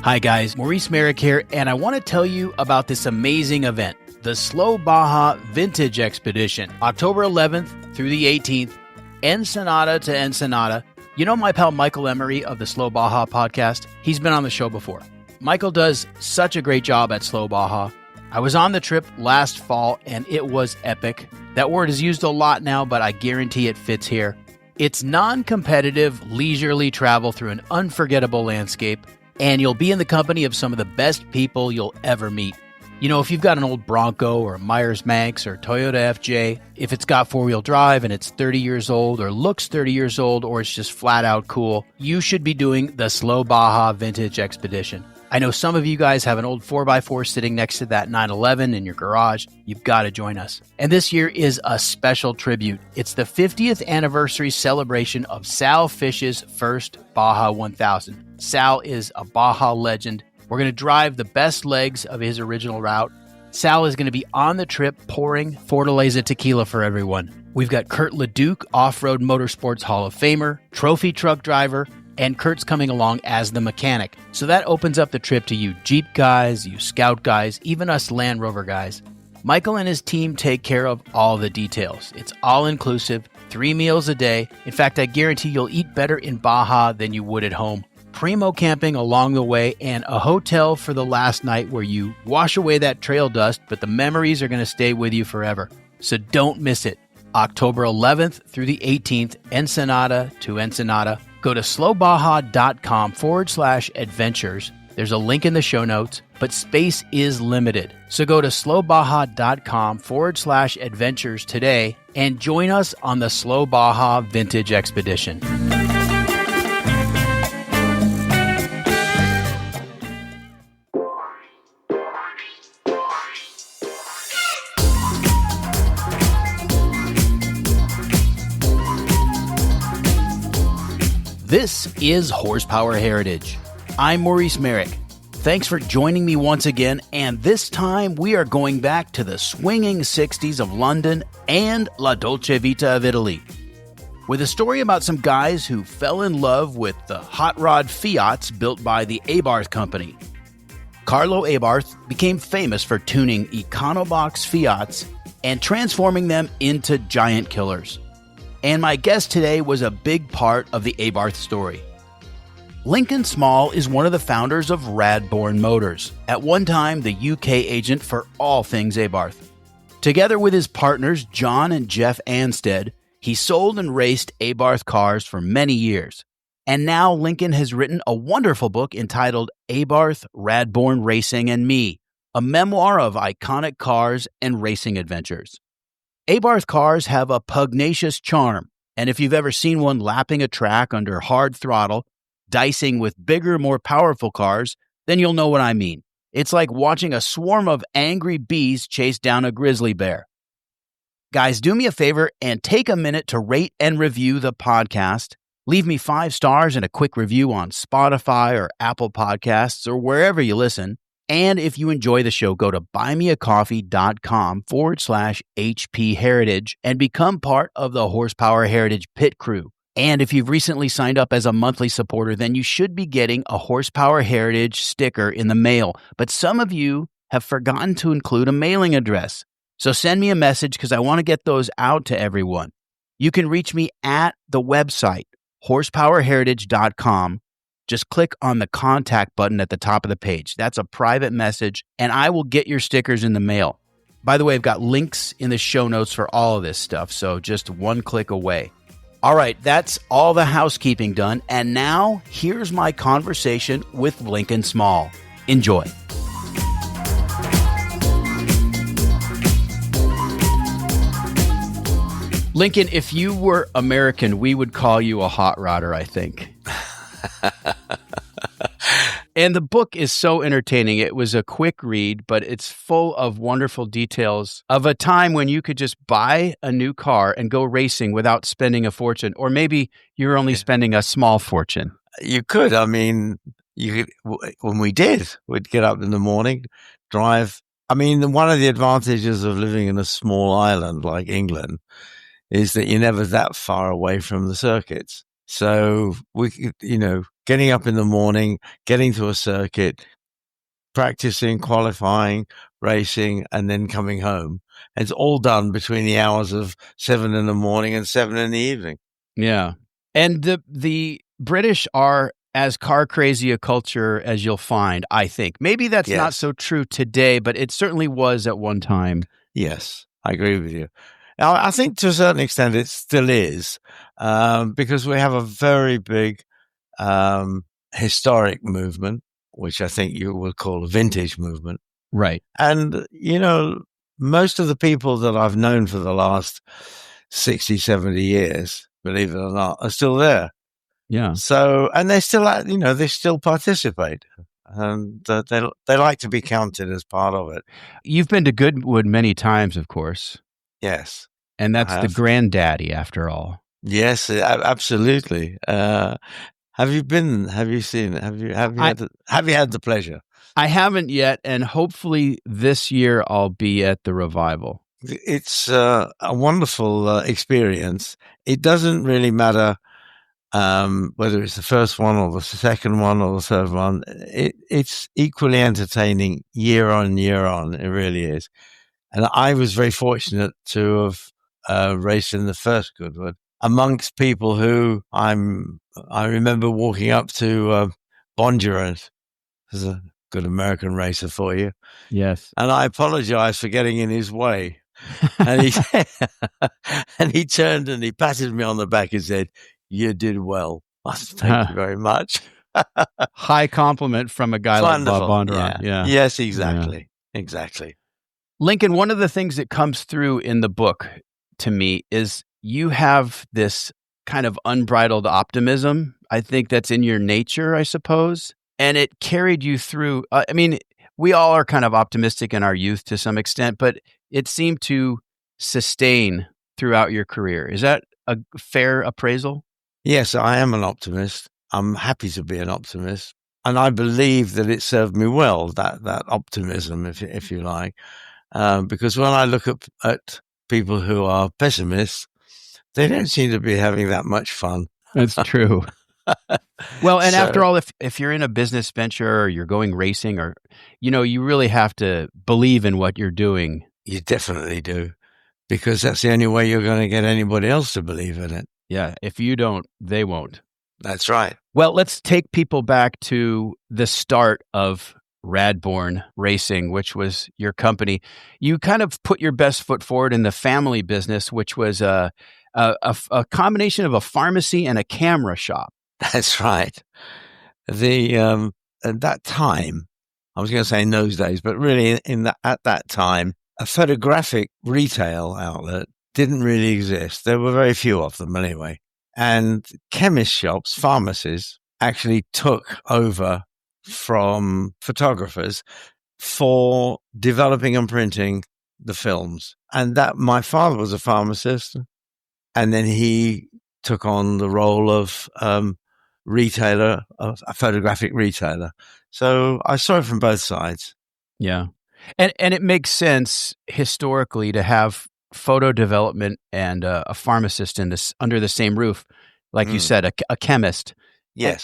Hi guys, Maurice Merrick here, and I want to tell you about this amazing event, the Slow Baja Vintage Expedition, October 11th through the 18th, Ensenada to Ensenada. You know my pal Michael Emery of the Slow Baja podcast? He's been on the show before. Michael does such a great job at Slow Baja. I was on the trip last fall, and it was epic. That word is used a lot now, but I guarantee it fits here. It's non-competitive, leisurely travel through an unforgettable landscape, and you'll be in the company of some of the best people you'll ever meet. You know, if you've got an old Bronco or a Myers-Manx or Toyota FJ, if it's got four-wheel drive and it's 30 years old or looks 30 years old or it's just flat out cool, you should be doing the Slow Baja Vintage Expedition. I know some of you guys have an old 4x4 sitting next to that 911 in your garage. You've got to join us. And this year is a special tribute. It's the 50th anniversary celebration of Sal Fish's first Baja 1000. Sal is a Baja legend. We're going to drive the best legs of his original route. Sal is going to be on the trip pouring Fortaleza tequila for everyone. We've got Kurt LeDuc, Off-Road Motorsports Hall of Famer, trophy truck driver, and Kurt's coming along as the mechanic. So that opens up the trip to you Jeep guys, you Scout guys, even us Land Rover guys. Michael and his team take care of all the details. It's all-inclusive, 3 meals a day. In fact, I guarantee you'll eat better in Baja than you would at home. Primo camping along the way, and a hotel for the last night where you wash away that trail dust, but the memories are going to stay with you forever. So don't miss it. October 11th through the 18th, Ensenada to Ensenada. Go to slowbaja.com/adventures. There's a link in the show notes, but space is limited. So go to slowbaja.com/adventures today and join us on the Slow Baja Vintage Expedition. This is Horsepower Heritage. I'm Maurice Merrick. Thanks for joining me once again, and this time we are going back to the swinging 60s of London and La Dolce Vita of Italy, with a story about some guys who fell in love with the hot rod FIATs built by the Abarth company. Carlo Abarth became famous for tuning Econobox FIATs and transforming them into giant killers. And my guest today was a big part of the Abarth story. Lincoln Small is one of the founders of Radbourne Motors, at one time the UK agent for all things Abarth. Together with his partners John and Geoff Anstead, he sold and raced Abarth cars for many years. And now Lincoln has written a wonderful book entitled Abarth, Radbourne Racing and Me, a memoir of iconic cars and racing adventures. Abarth cars have a pugnacious charm, and if you've ever seen one lapping a track under hard throttle, dicing with bigger, more powerful cars, then you'll know what I mean. It's like watching a swarm of angry bees chase down a grizzly bear. Guys, do me a favor and take a minute to rate and review the podcast. Leave me 5 stars and a quick review on Spotify or Apple Podcasts or wherever you listen. And if you enjoy the show, go to buymeacoffee.com/HP Heritage and become part of the Horsepower Heritage Pit Crew. And if you've recently signed up as a monthly supporter, then you should be getting a Horsepower Heritage sticker in the mail. But some of you have forgotten to include a mailing address. So send me a message because I want to get those out to everyone. You can reach me at the website, horsepowerheritage.com. Just click on the contact button at the top of the page. That's a private message, and I will get your stickers in the mail. By the way, I've got links in the show notes for all of this stuff, so just one click away. All right, that's all the housekeeping done, and now here's my conversation with Lincoln Small. Enjoy. Lincoln, if you were American, we would call you a hot rodder, I think. And the book is so entertaining. It was a quick read, but it's full of wonderful details of a time when you could just buy a new car and go racing without spending a fortune, or maybe you're only spending a small fortune. You could. I mean, you could, when we'd get up in the morning, drive. I mean, one of the advantages of living in a small island like England is that you're never that far away from the circuits. So we could, getting up in the morning, getting to a circuit, practicing, qualifying, racing, and then coming home. It's all done between the hours of 7 in the morning and 7 in the evening. Yeah. And the British are as car crazy a culture as you'll find, I think. Maybe that's not so true today, but it certainly was at one time. Yes, I agree with you. Now, I think to a certain extent it still is, because we have a very big historic movement, which I think you will call a vintage movement. Right. And, you know, most of the people that I've known for the last 60, 70 years, believe it or not, are still there. Yeah. So, and they still, you know, they still participate, and they like to be counted as part of it. You've been to Goodwood many times, of course. Yes. And that's the granddaddy, after all. Yes, absolutely. Have you been? Have you seen? Have you had the pleasure? I haven't yet, and hopefully this year I'll be at the revival. It's a wonderful experience. It doesn't really matter whether it's the first one or the second one or the third one. It's equally entertaining year on year on. It really is. And I was very fortunate to have raced in the first Goodwood amongst people who I remember walking up to Bondurant, who's a good American racer for you. Yes. And I apologized for getting in his way. And he and he turned and he patted me on the back and said, "You did well." Thank you very much. High compliment from a guy like Bob Bondurant. Yeah. Yes, exactly. Yeah. Exactly. Lincoln, one of the things that comes through in the book to me is you have this kind of unbridled optimism. I think that's in your nature, I suppose. And it carried you through. I mean, we all are kind of optimistic in our youth to some extent, but it seemed to sustain throughout your career. Is that a fair appraisal? Yes, I am an optimist. I'm happy to be an optimist. And I believe that it served me well, that optimism, if you like. Because when I look at people who are pessimists, they don't seem to be having that much fun. That's true. Well, and after all, if you're in a business venture or you're going racing, or, you know, you really have to believe in what you're doing. You definitely do, because that's the only way you're going to get anybody else to believe in it. Yeah. If you don't, they won't. That's right. Well, let's take people back to the start of Radbourne Racing, which was your company. You kind of put your best foot forward in the family business, which was a combination of a pharmacy and a camera shop. That's right. At that time, I was going to say in those days, but really at that time, a photographic retail outlet didn't really exist. There were very few of them anyway. And chemist shops, pharmacies, actually took over from photographers for developing and printing the films. And that my father was a pharmacist, and then he took on the role of retailer, of a photographic retailer. So I saw it from both sides. Yeah. And it makes sense historically to have photo development and a pharmacist under the same roof. Like you said, a chemist. Yes.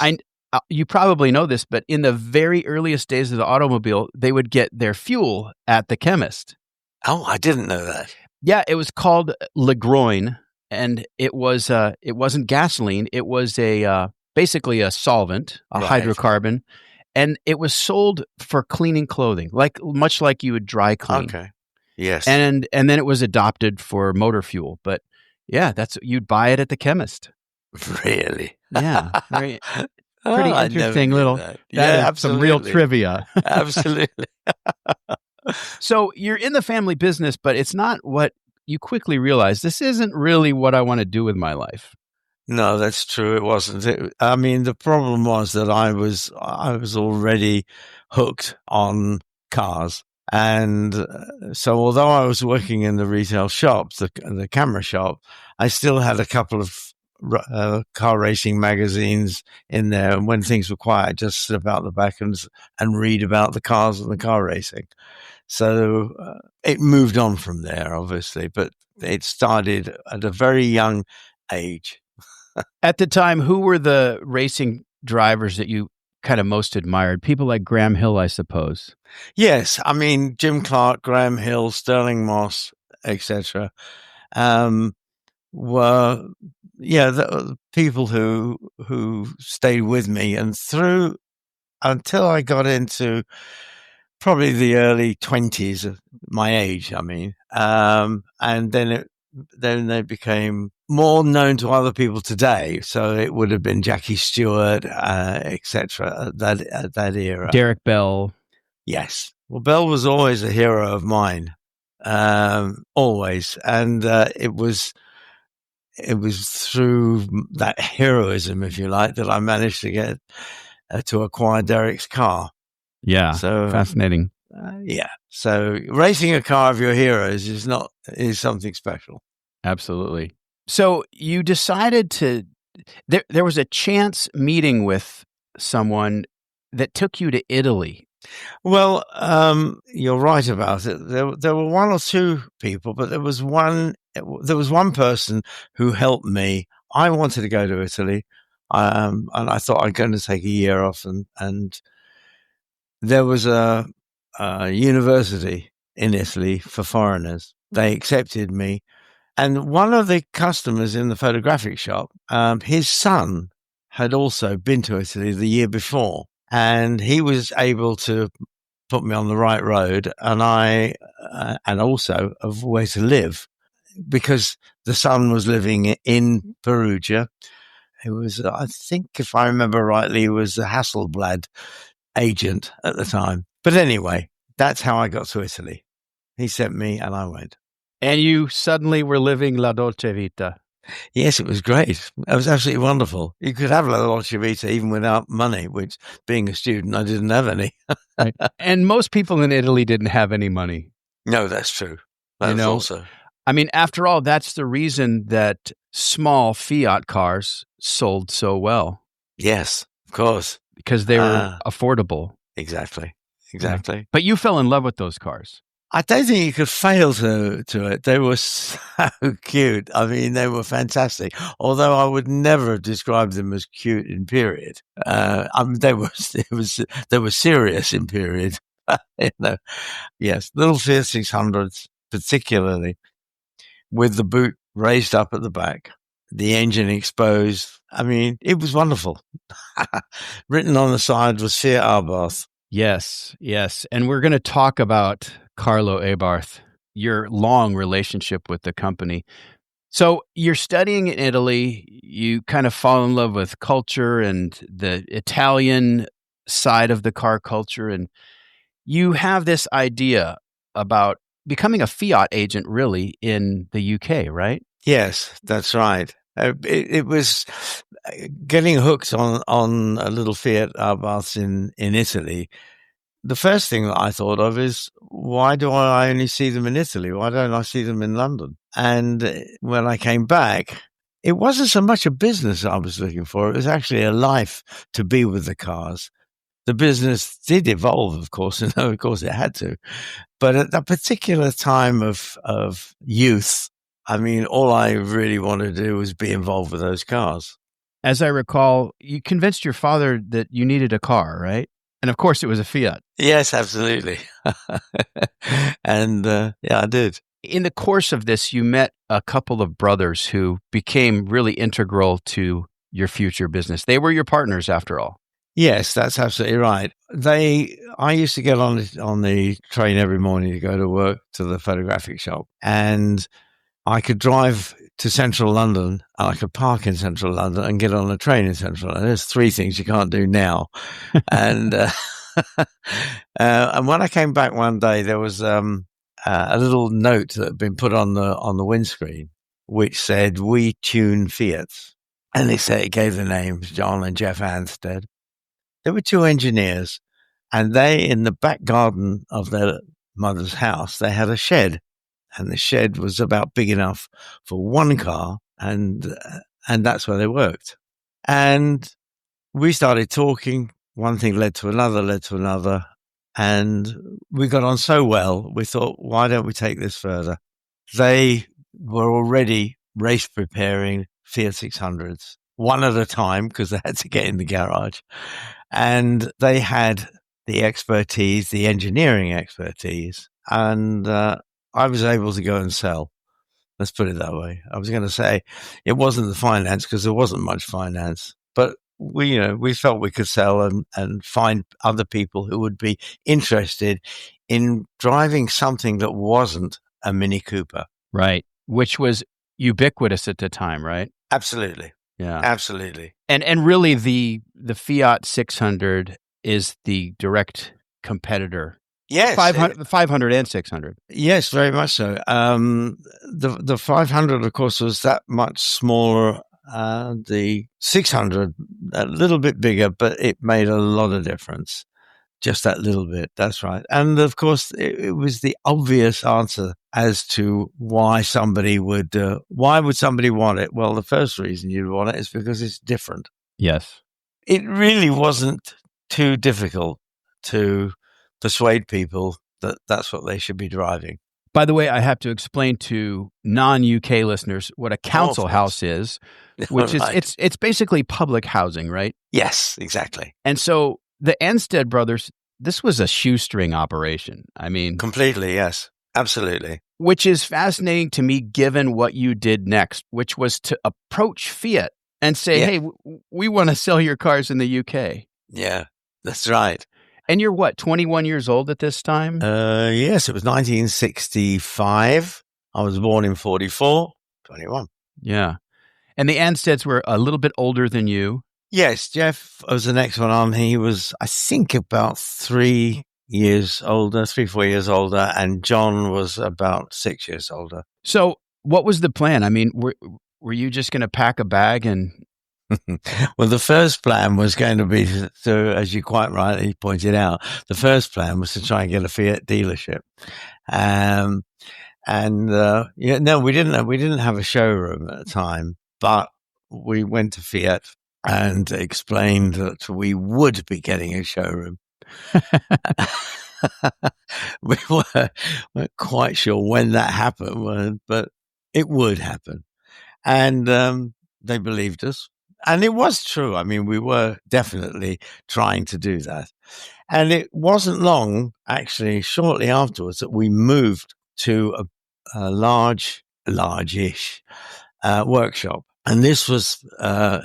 You probably know this, but in the very earliest days of the automobile, they would get their fuel at the chemist. Oh, I didn't know that. Yeah, it was called Legroin, and it wasn't gasoline. It was basically a solvent, a hydrocarbon, and it was sold for cleaning clothing, much like you would dry clean. Okay. Yes. And then it was adopted for motor fuel. But yeah, you'd buy it at the chemist. Really? Yeah. Very, pretty interesting little. Yeah, absolutely. Some real trivia. Absolutely. So you're in the family business, but it's not what you quickly realize. This isn't really what I want to do with my life. No, that's true. It wasn't. I mean, the problem was that I was already hooked on cars. And so although I was working in the retail shops, the camera shop, I still had a couple of car racing magazines in there. And when things were quiet, I'd just slip out the back and read about the cars and the car racing. So it moved on from there, obviously, but it started at a very young age. At the time, who were the racing drivers that you kind of most admired? People like Graham Hill, I suppose. Yes, I mean Jim Clark, Graham Hill, Sterling Moss, etc. Were the people who stayed with me and through until I got into probably the early 20s of my age. I mean, and then they became more known to other people today. So it would have been Jackie Stewart, etc. At that era. Derek Bell. Yes. Well, Bell was always a hero of mine, always, and it was through that heroism, if you like, that I managed to get to acquire Derek's car. Yeah, so fascinating. So racing a car of your heroes is something special. Absolutely. So you decided to. There was a chance meeting with someone that took you to Italy. Well, you're right about it. There were one or two people, but there was one person who helped me. I wanted to go to Italy, and I thought I'm going to take a year off, and there was a university in Italy for foreigners. They accepted me, and one of the customers in the photographic shop, his son had also been to Italy the year before, and he was able to put me on the right road, and also of where to live, because the son was living in Perugia. He was, I think, if I remember rightly, he was a Hasselblad agent at the time. But anyway, that's how I got to Italy. He sent me, and I went. And you suddenly were living La Dolce Vita. Yes, it was great. It was absolutely wonderful. You could have La Dolce Vita even without money, which, being a student, I didn't have any. Right. And most people in Italy didn't have any money. No, that's true. That's also. I mean, after all, that's the reason that small Fiat cars sold so well. Yes, of course. Because they were affordable. Exactly. Yeah. But you fell in love with those cars. I don't think you could fail to it. They were so cute. I mean, they were fantastic. Although I would never have described them as cute in period. They were serious in period. Yes, little Fiat 600s, particularly with the boot raised up at the back, the engine exposed. I mean, it was wonderful. Written on the side was Fiat Abarth. Yes. And we're going to talk about Carlo Abarth, your long relationship with the company. So you're studying in Italy. You kind of fall in love with culture and the Italian side of the car culture. And you have this idea about becoming a Fiat agent, really, in the UK, right? Yes, that's right. It was getting hooked on a little Fiat Abarth in Italy. The first thing that I thought of is, why do I only see them in Italy? Why don't I see them in London? And when I came back, it wasn't so much a business I was looking for. It was actually a life to be with the cars. The business did evolve, of course, and of course it had to. But at that particular time of youth, I mean, all I really wanted to do was be involved with those cars. As I recall, you convinced your father that you needed a car, right? And of course, it was a Fiat. Yes, absolutely. And I did. In the course of this, you met a couple of brothers who became really integral to your future business. They were your partners, after all. Yes, that's absolutely right. I used to get on the train every morning to go to work to the photographic shop, and I could drive to central London, and I could park in central London and get on a train in central London. There's three things you can't do now. And and when I came back one day, there was a little note that had been put on the windscreen, which said, "We tune Fiats." And it gave the names John and Geoff Anstead. There were two engineers, and they, in the back garden of their mother's house, they had a shed. And the shed was about big enough for one car, and that's where they worked. And we started talking. One thing led to another, and we got on so well, we thought, why don't we take this further? They were already race preparing Fiat 600s, one at a time because they had to get in the garage. And they had the expertise, the engineering expertise. And I was able to go and sell. Let's put it that way. I was going to say it wasn't the finance because there wasn't much finance, but we felt we could sell and find other people who would be interested in driving something that wasn't a Mini Cooper. Right. Which was ubiquitous at the time, right? Absolutely. Yeah. Absolutely. And really the Fiat 600 is the direct competitor. Yes. 500 and 600. Yes, very much so. The 500, of course, was that much smaller. The 600, a little bit bigger, but it made a lot of difference. Just that little bit. That's right. And of course, it was the obvious answer as to why somebody would want it? Well, the first reason you'd want it is because it's different. Yes. It really wasn't too difficult to persuade people that that's what they should be driving. By the way, I have to explain to non-UK listeners what a council house is, which Right. is it's basically public housing, right? Yes, exactly. And so the Anstead brothers, this was a shoestring operation. I mean, Completely, yes. Absolutely. which is fascinating to me given what you did next, which was to approach Fiat and say, Yeah. hey, we want to sell your cars in the UK. Yeah, that's right. And you're what, 21 years old at this time? Yes, it was 1965. I was born in 44, 21. Yeah. And the Ansteads were a little bit older than you. Yes, Geoff was the next one on. He was, I think, about 3 years older, 4 years older, and John was about 6 years older. So what was the plan? I mean, were you just going to pack a bag and... Well, the first plan was going to be to, as you quite rightly pointed out, the first plan was to try and get a Fiat dealership. No, we didn't have a showroom at the time, but we went to Fiat and explained that we would be getting a showroom. We weren't quite sure when that happened, but it would happen. And they believed us. And it was true. I mean, we were definitely trying to do that. And it wasn't long, actually, shortly afterwards, that we moved to a large-ish workshop. And this was a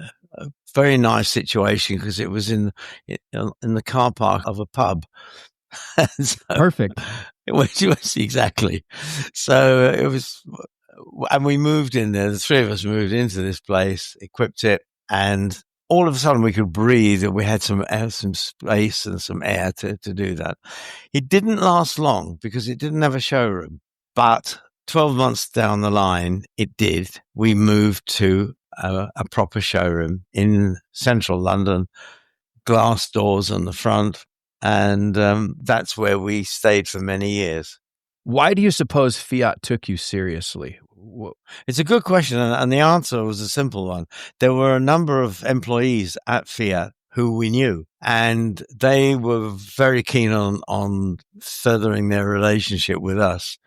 very nice situation because it was in the car park of a pub. So, Perfect. It was exactly. So it was, and we moved in there. The three of us moved into this place, equipped it, and all of a sudden we could breathe, and we had some space and some air to do that. It didn't last long because it didn't have a showroom, but 12 months down the line, it did. We moved to a proper showroom in central London, glass doors on the front, and that's where we stayed for many years. Why do you suppose Fiat took you seriously? It's a good question, and the answer was a simple one. There were a number of employees at Fiat who we knew, and they were very keen on furthering their relationship with us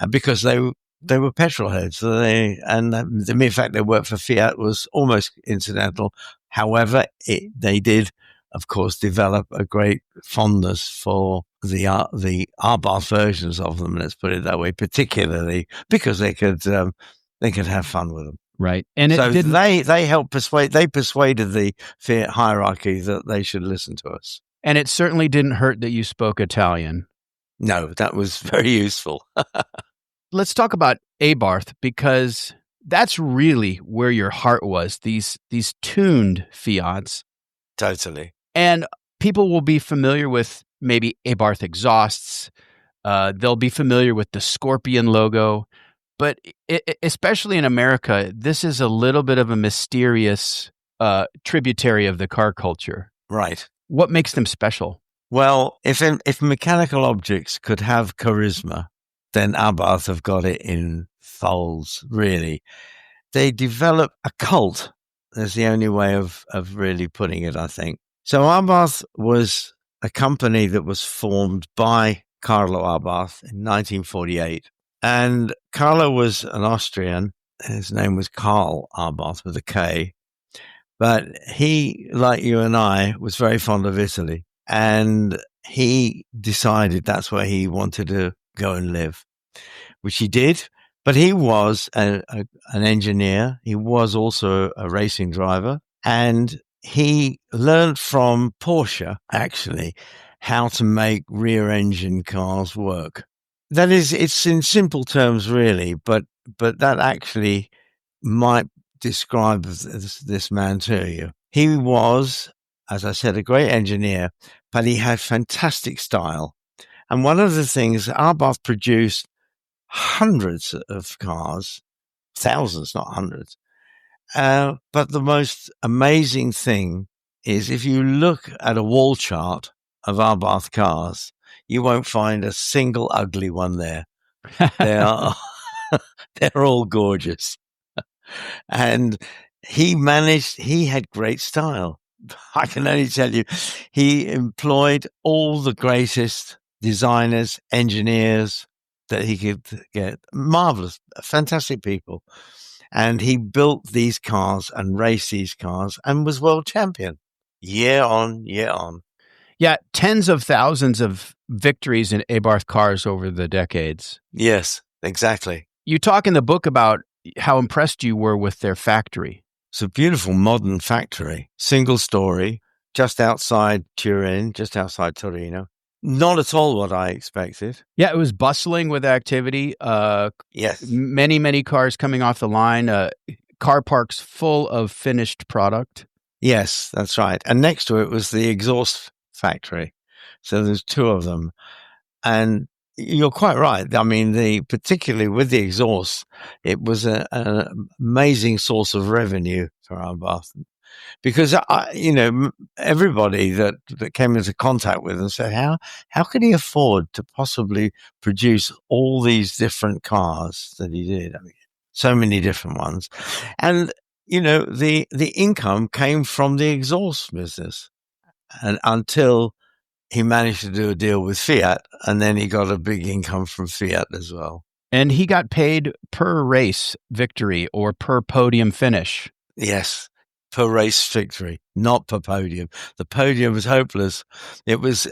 because they were petrol heads. And the mere fact they worked for Fiat was almost incidental. However, they did, of course, develop a great fondness for the Abarth versions of them. Let's put it that way, particularly because they could have fun with them. Right, and so they helped persuaded the Fiat hierarchy that they should listen to us. And it certainly didn't hurt that you spoke Italian. No, that was very useful. Let's talk about Abarth, because that's really where your heart was. These tuned Fiats. Totally. And people will be familiar with maybe Abarth exhausts. They'll be familiar with the Scorpion logo. But especially in America, this is a little bit of a mysterious tributary of the car culture. Right. What makes them special? Well, if mechanical objects could have charisma, then Abarth have got it in folds, really. They develop a cult. That's the only way of really putting it, I think. So Abarth was a company that was formed by Carlo Abarth in 1948. And Carlo was an Austrian. His name was Karl Abarth with a K. But he, like you and I, was very fond of Italy, and he decided that's where he wanted to go and live, which he did. But he was an engineer. He was also a racing driver, and he learned from Porsche, actually, how to make rear engine cars work. That is, it's in simple terms, really, but that actually might describe this man to you. He was, as I said, a great engineer, but he had fantastic style. And one of the things, Abarth produced hundreds of cars, thousands, not hundreds. But the most amazing thing is if you look at a wall chart of Abarth cars, you won't find a single ugly one there. They are, they're all gorgeous. And he had great style. I can only tell you, he employed all the greatest designers, engineers that he could get. Marvelous, fantastic people. And he built these cars and raced these cars and was world champion year on, year on. Yeah, tens of thousands of victories in Abarth cars over the decades. Yes, exactly. You talk in the book about how impressed you were with their factory. It's a beautiful modern factory, single story, just outside Turin, just outside Torino. Not at all what I expected. Yeah, it was bustling with activity. Yes. Many cars coming off the line. Car parks full of finished product. Yes, that's right. And next to it was the exhaust factory. So there's two of them. And you're quite right. I mean, particularly with the exhaust, it was an amazing source of revenue for Abarth. Because everybody that came into contact with him said, how could he afford to possibly produce all these different cars that he did? I mean, so many different ones, and the income came from the exhaust business, and until he managed to do a deal with Fiat, and then he got a big income from Fiat as well. And he got paid per race victory or per podium finish. Yes. Per race victory, not per podium. The podium was hopeless. It was,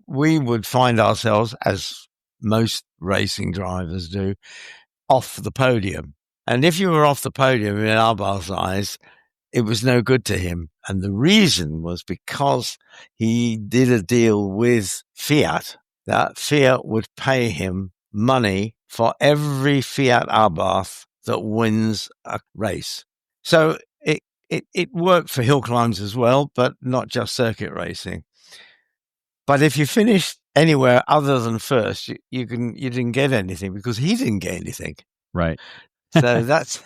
we would find ourselves, as most racing drivers do, off the podium. And if you were off the podium in Abarth's eyes, it was no good to him. And the reason was because he did a deal with Fiat, that Fiat would pay him money for every Fiat Abarth that wins a race. So it worked for hill climbs as well, but not just circuit racing. But if you finished anywhere other than first, you didn't get anything because he didn't get anything. Right. So that's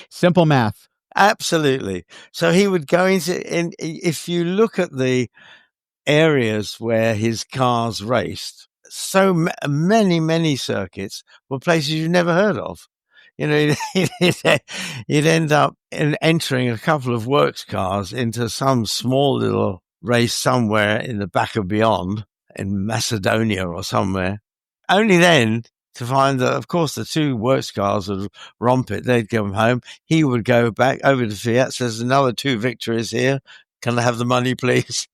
simple math. Absolutely. So he would go and if you look at the areas where his cars raced, so many circuits were places you've never heard of. You'd end up entering a couple of works cars into some small little race somewhere in the back of beyond in Macedonia or somewhere. Only then to find that, of course, the two works cars would romp it. They'd come home. He would go back over to Fiat, says, another 2 victories here. Can I have the money, please?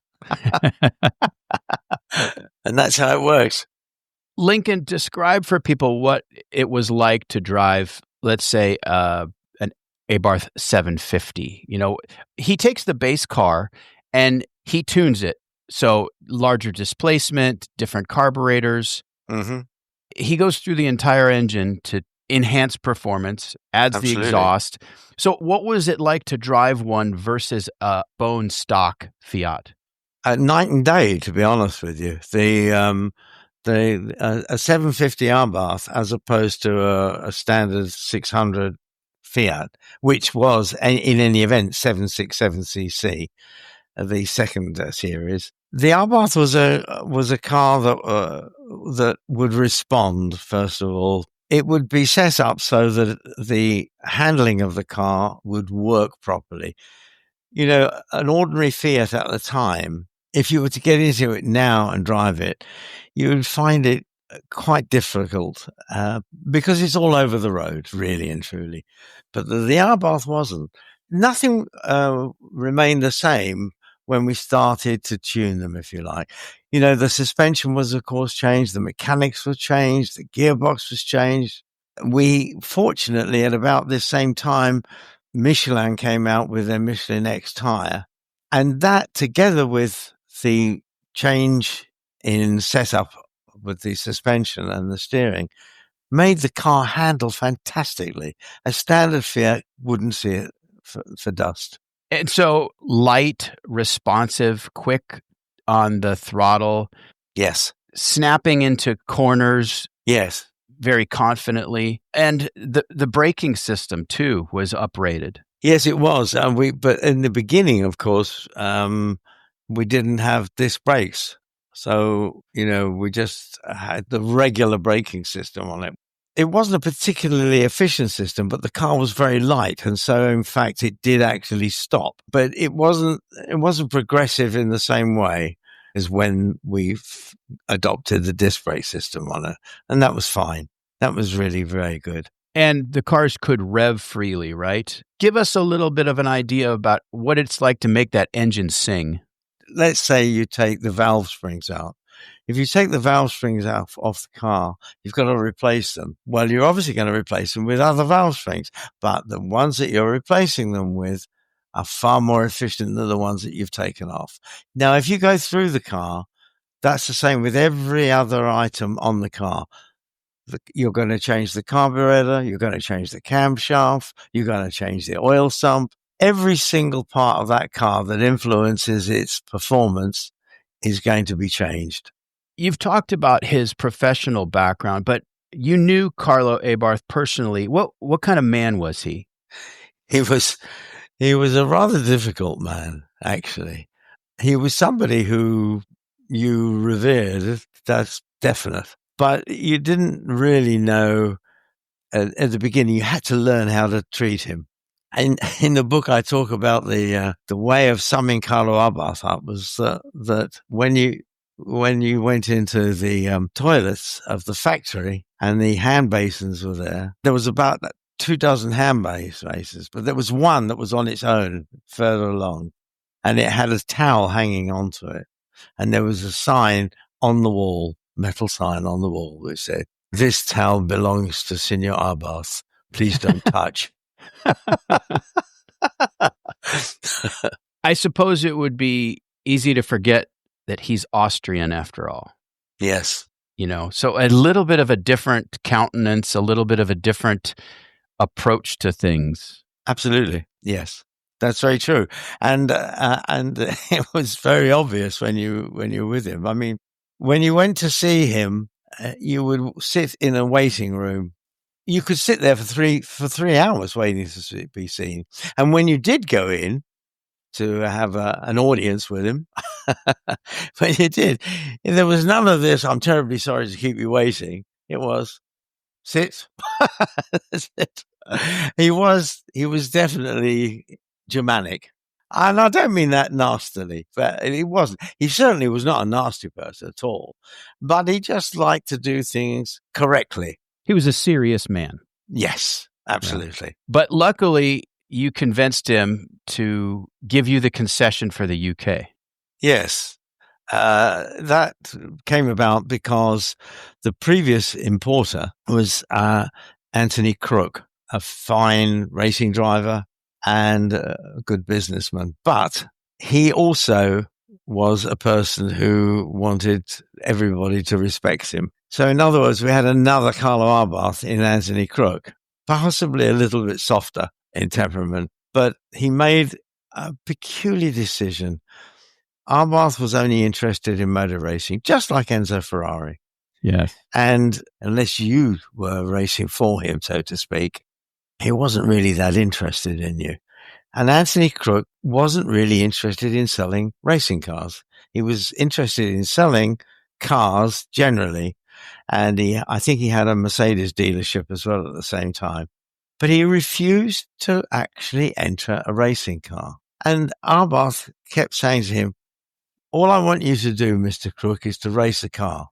And that's how it works. Lincoln, describe for people what it was like to drive, let's say, an Abarth 750. He takes the base car and he tunes it. So larger displacement, different carburetors. Mm-hmm. He goes through the entire engine to enhance performance, adds Absolutely. the exhaust. So what was it like to drive one versus a bone stock Fiat? Night and day, to be honest with you. A 750 Abarth as opposed to a standard 600 Fiat, which was in any event 767cc, the second series. The Abarth was a car that would respond. First of all, it would be set up so that the handling of the car would work properly. An ordinary Fiat at the time, if you were to get into it now and drive it, you would find it quite difficult because it's all over the road, really and truly. But the Abarth wasn't. nothing remained the same when we started to tune them, if you like. The suspension was, of course, changed. The mechanics were changed. The gearbox was changed. We, fortunately, at about this same time, Michelin came out with their Michelin X tire. And that, together with the change in setup with the suspension and the steering, made the car handle fantastically. A standard Fiat wouldn't see it for dust. And so light, responsive, quick on the throttle. Yes. Snapping into corners. Yes. Very confidently. And the braking system, too, was uprated. Yes, it was. But in the beginning, of course, we didn't have disc brakes. So, we just had the regular braking system on it. It wasn't a particularly efficient system, but the car was very light. And so, in fact, it did actually stop. But it wasn't progressive in the same way as when we adopted the disc brake system on it. And that was fine. That was really very good. And the cars could rev freely, right? Give us a little bit of an idea about what it's like to make that engine sing. Let's say you take the valve springs out. If you take the valve springs out off the car, you've got to replace them. Well, you're obviously going to replace them with other valve springs, but the ones that you're replacing them with are far more efficient than the ones that you've taken off. Now, if you go through the car, that's the same with every other item on the car. You're going to change the carburetor, you're going to change the camshaft, you're going to change the oil sump. Every single part of that car that influences its performance is going to be changed. You've talked about his professional background, but you knew Carlo Abarth personally. What kind of man was he? He was a rather difficult man, actually. He was somebody who you revered, that's definite. But you didn't really know at the beginning. You had to learn how to treat him. And in the book, I talk about the way of summing Carlo Abarth up was that when you went into the toilets of the factory and the hand basins were there was about 24 hand basins, but there was one that was on its own further along, and it had a towel hanging onto it, and there was a sign on the wall. Metal sign on the wall which said, "This towel belongs to Signor Abarth. Please don't touch." I suppose it would be easy to forget that he's Austrian after all. Yes. So a little bit of a different countenance, a little bit of a different approach to things. Absolutely. Yes. That's very true. And it was very obvious when you were with him. I mean, when you went to see him, you would sit in a waiting room. You could sit there for three hours waiting to be seen. And when you did go in to have an audience with him, when you did, there was none of this, "I'm terribly sorry to keep you waiting." It was, "Sit." Sit. He was definitely Germanic. And I don't mean that nastily, but he wasn't. He certainly was not a nasty person at all, but he just liked to do things correctly. He was a serious man. Yes, absolutely. Yeah. But luckily, you convinced him to give you the concession for the UK. Yes. That came about because the previous importer was Anthony Crook, a fine racing driver and a good businessman. But he also was a person who wanted everybody to respect him. So in other words, we had another Carlo Abarth in Anthony Crook, possibly a little bit softer in temperament, but he made a peculiar decision. Abarth was only interested in motor racing, just like Enzo Ferrari. Yes. And unless you were racing for him, so to speak, he wasn't really that interested in you. And Anthony Crook wasn't really interested in selling racing cars. He was interested in selling cars generally. And I think he had a Mercedes dealership as well at the same time. But he refused to actually enter a racing car. And Abarth kept saying to him, "All I want you to do, Mr. Crook, is to race a car.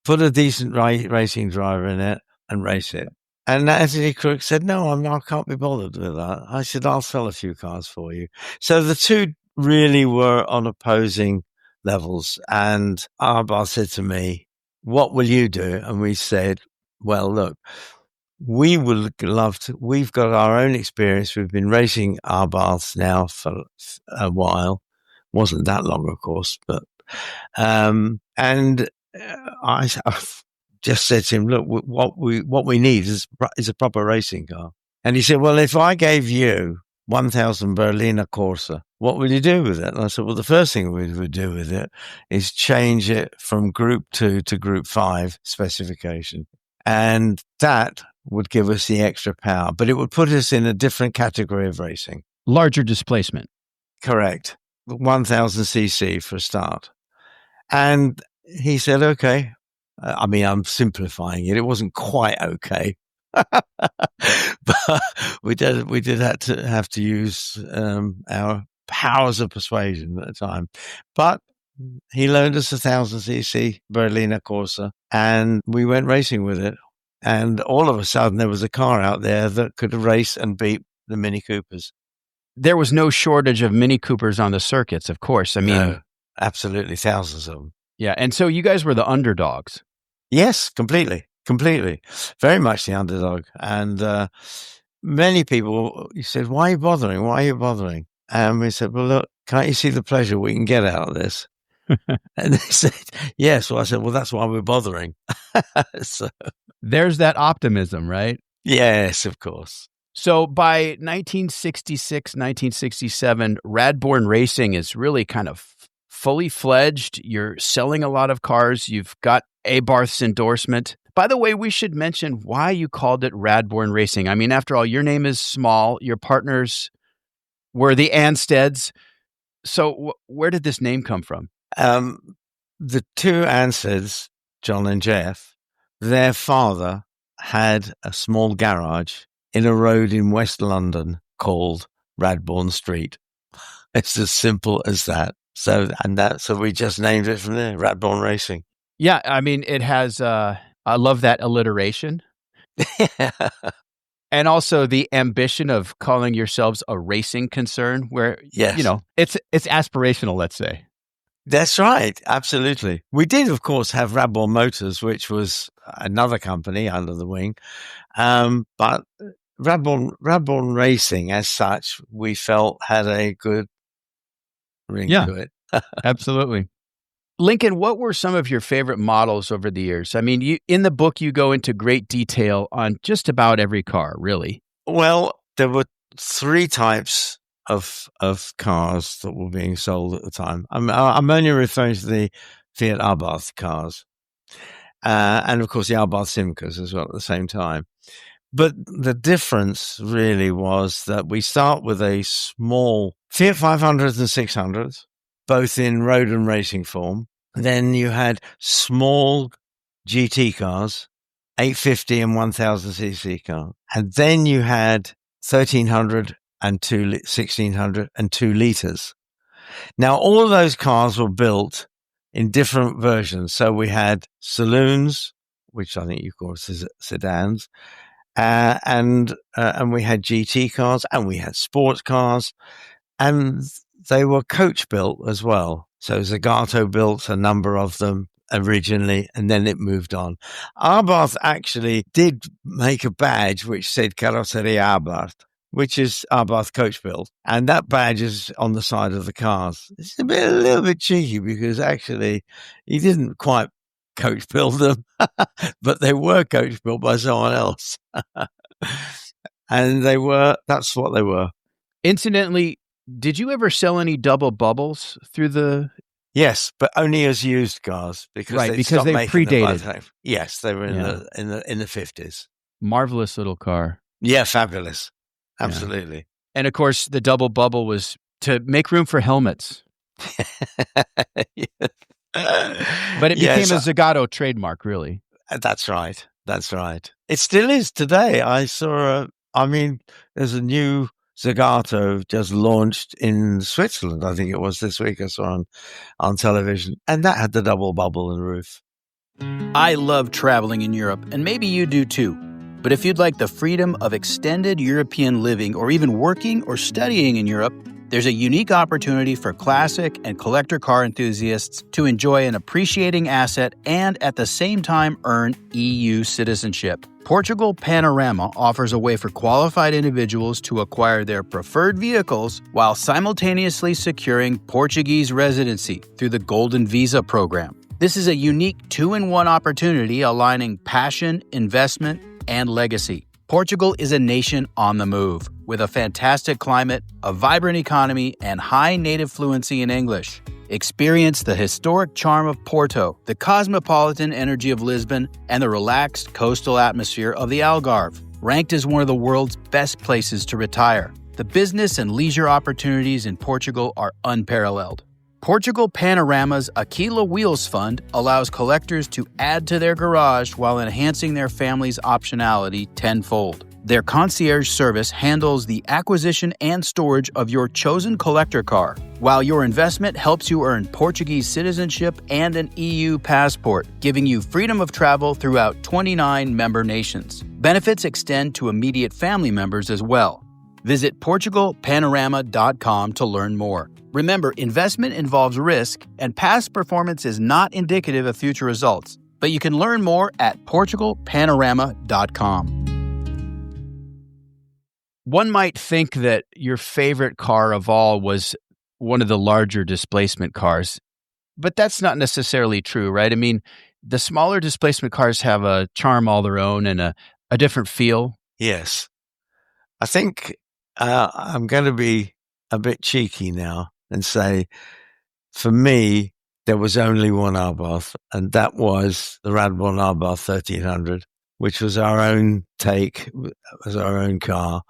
Put a decent racing driver in it and race it." And Anthony Crook said, no, I can't be bothered with that. I said, I'll sell a few cars for you. So the two really were on opposing levels. And Abarth said to me, what will you do? And we said, well, look, we would love to. We've got our own experience. We've been racing Abarths now for a while. Wasn't that long, of course, but I just said to him, look, what we need is a proper racing car. And he said, well, if I gave you 1,000 Berliner Corsa, what will you do with it? And I said, well, the first thing we would do with it is change it from Group 2 to Group 5 specification. And that would give us the extra power, but it would put us in a different category of racing. Larger displacement. Correct. 1,000cc for a start. And he said, okay. I mean, I'm simplifying it. It wasn't quite okay. But we did have to use our powers of persuasion at the time. But he loaned us 1,000cc Berliner Corsa, and we went racing with it. And all of a sudden, there was a car out there that could race and beat the Mini Coopers. There was no shortage of Mini Coopers on the circuits, of course. I mean, no, absolutely, thousands of them. Yeah, and so you guys were the underdogs. Yes, completely. Very much the underdog. And many people, you said, why are you bothering? And we said, well, look, can't you see the pleasure we can get out of this? And they said, yes. Well, I said, well, that's why we're bothering. So, there's that optimism, right? Yes, of course. So by 1966, 1967, Radbourne Racing is really kind of fully fledged. You're selling a lot of cars. You've got Abarth's endorsement. By the way, we should mention why you called it Radbourne Racing. I mean, after all, your name is small. Your partners were the Ansteads. So where did this name come from? The two Ansteads, John and Geoff, their father had a small garage in a road in West London called Radbourne Street. It's as simple as that. So we just named it from there, Radbourne Racing. Yeah, I mean, it has, I love that alliteration. And also the ambition of calling yourselves a racing concern where, yes. You know, it's aspirational, let's say. That's right. Absolutely. We did, of course, have Radbourne Motors, which was another company under the wing. But Radbourne Racing as such, we felt had a good ring to it. Absolutely. Lincoln, what were some of your favorite models over the years? I mean, in the book, you go into great detail on just about every car, really. Well, there were three types of cars that were being sold at the time. I'm only referring to the Fiat Abarth cars. And of course the Abarth Simcas as well at the same time. But the difference really was that we start with a small Fiat 500s and 600s, both in road and racing form. Then you had small GT cars, 850 and 1000cc cars. And then you had 1300 and 1600 and 2 litres. Now, all of those cars were built in different versions. So we had saloons, which I think you call sedans, and we had GT cars, and we had sports cars, and they were coach built as well. So Zagato built a number of them originally, and then it moved on. Abarth actually did make a badge which said Carrozzeria Abarth, which is Abarth coach built, and that badge is on the side of the cars. It's a little bit cheeky because actually he didn't quite coach build them, but they were coach built by someone else. And that's what they were. Incidentally, did you ever sell any double bubbles through the... Yes, but only as used cars because they predated. Them yes, they were in the 50s. Marvelous little car. Yeah, fabulous. Absolutely. Yeah. And of course, the double bubble was to make room for helmets. But it became a Zagato trademark, really. That's right. It still is today. There's a new Zagato just launched in Switzerland. I think it was this week I saw on television. And that had the double bubble in the roof. I love traveling in Europe, and maybe you do too. But if you'd like the freedom of extended European living or even working or studying in Europe, there's a unique opportunity for classic and collector car enthusiasts to enjoy an appreciating asset and at the same time earn EU citizenship. Portugal Panorama offers a way for qualified individuals to acquire their preferred vehicles while simultaneously securing Portuguese residency through the Golden Visa program. This is a unique two-in-one opportunity aligning passion, investment, and legacy. Portugal is a nation on the move, with a fantastic climate, a vibrant economy, and high native fluency in English. Experience the historic charm of Porto, the cosmopolitan energy of Lisbon, and the relaxed coastal atmosphere of the Algarve. Ranked as one of the world's best places to retire, the business and leisure opportunities in Portugal are unparalleled. Portugal Panorama's Aquila Wheels Fund allows collectors to add to their garage while enhancing their family's optionality tenfold. Their concierge service handles the acquisition and storage of your chosen collector car, while your investment helps you earn Portuguese citizenship and an EU passport, giving you freedom of travel throughout 29 member nations. Benefits extend to immediate family members as well. Visit PortugalPanorama.com to learn more. Remember, investment involves risk, and past performance is not indicative of future results. But you can learn more at PortugalPanorama.com. One might think that your favorite car of all was one of the larger displacement cars, but that's not necessarily true, right? I mean, the smaller displacement cars have a charm all their own and a different feel. Yes. I think I'm going to be a bit cheeky now and say, for me, there was only one Abarth, and that was the Radbourne Abarth 1300, which was our own take, was our own car.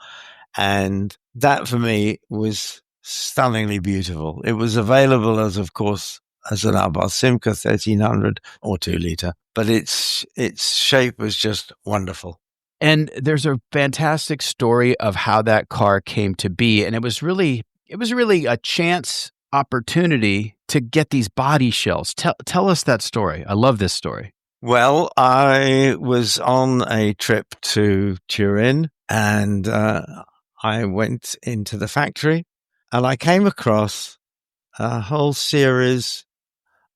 And that for me was stunningly beautiful. It was available as, of course, as an Abarth Simca 1300 or 2-litre, but its shape was just wonderful. And there's a fantastic story of how that car came to be. And it was really a chance opportunity to get these body shells. Tell us that story. I love this story. Well, I was on a trip to Turin, and I went into the factory, and I came across a whole series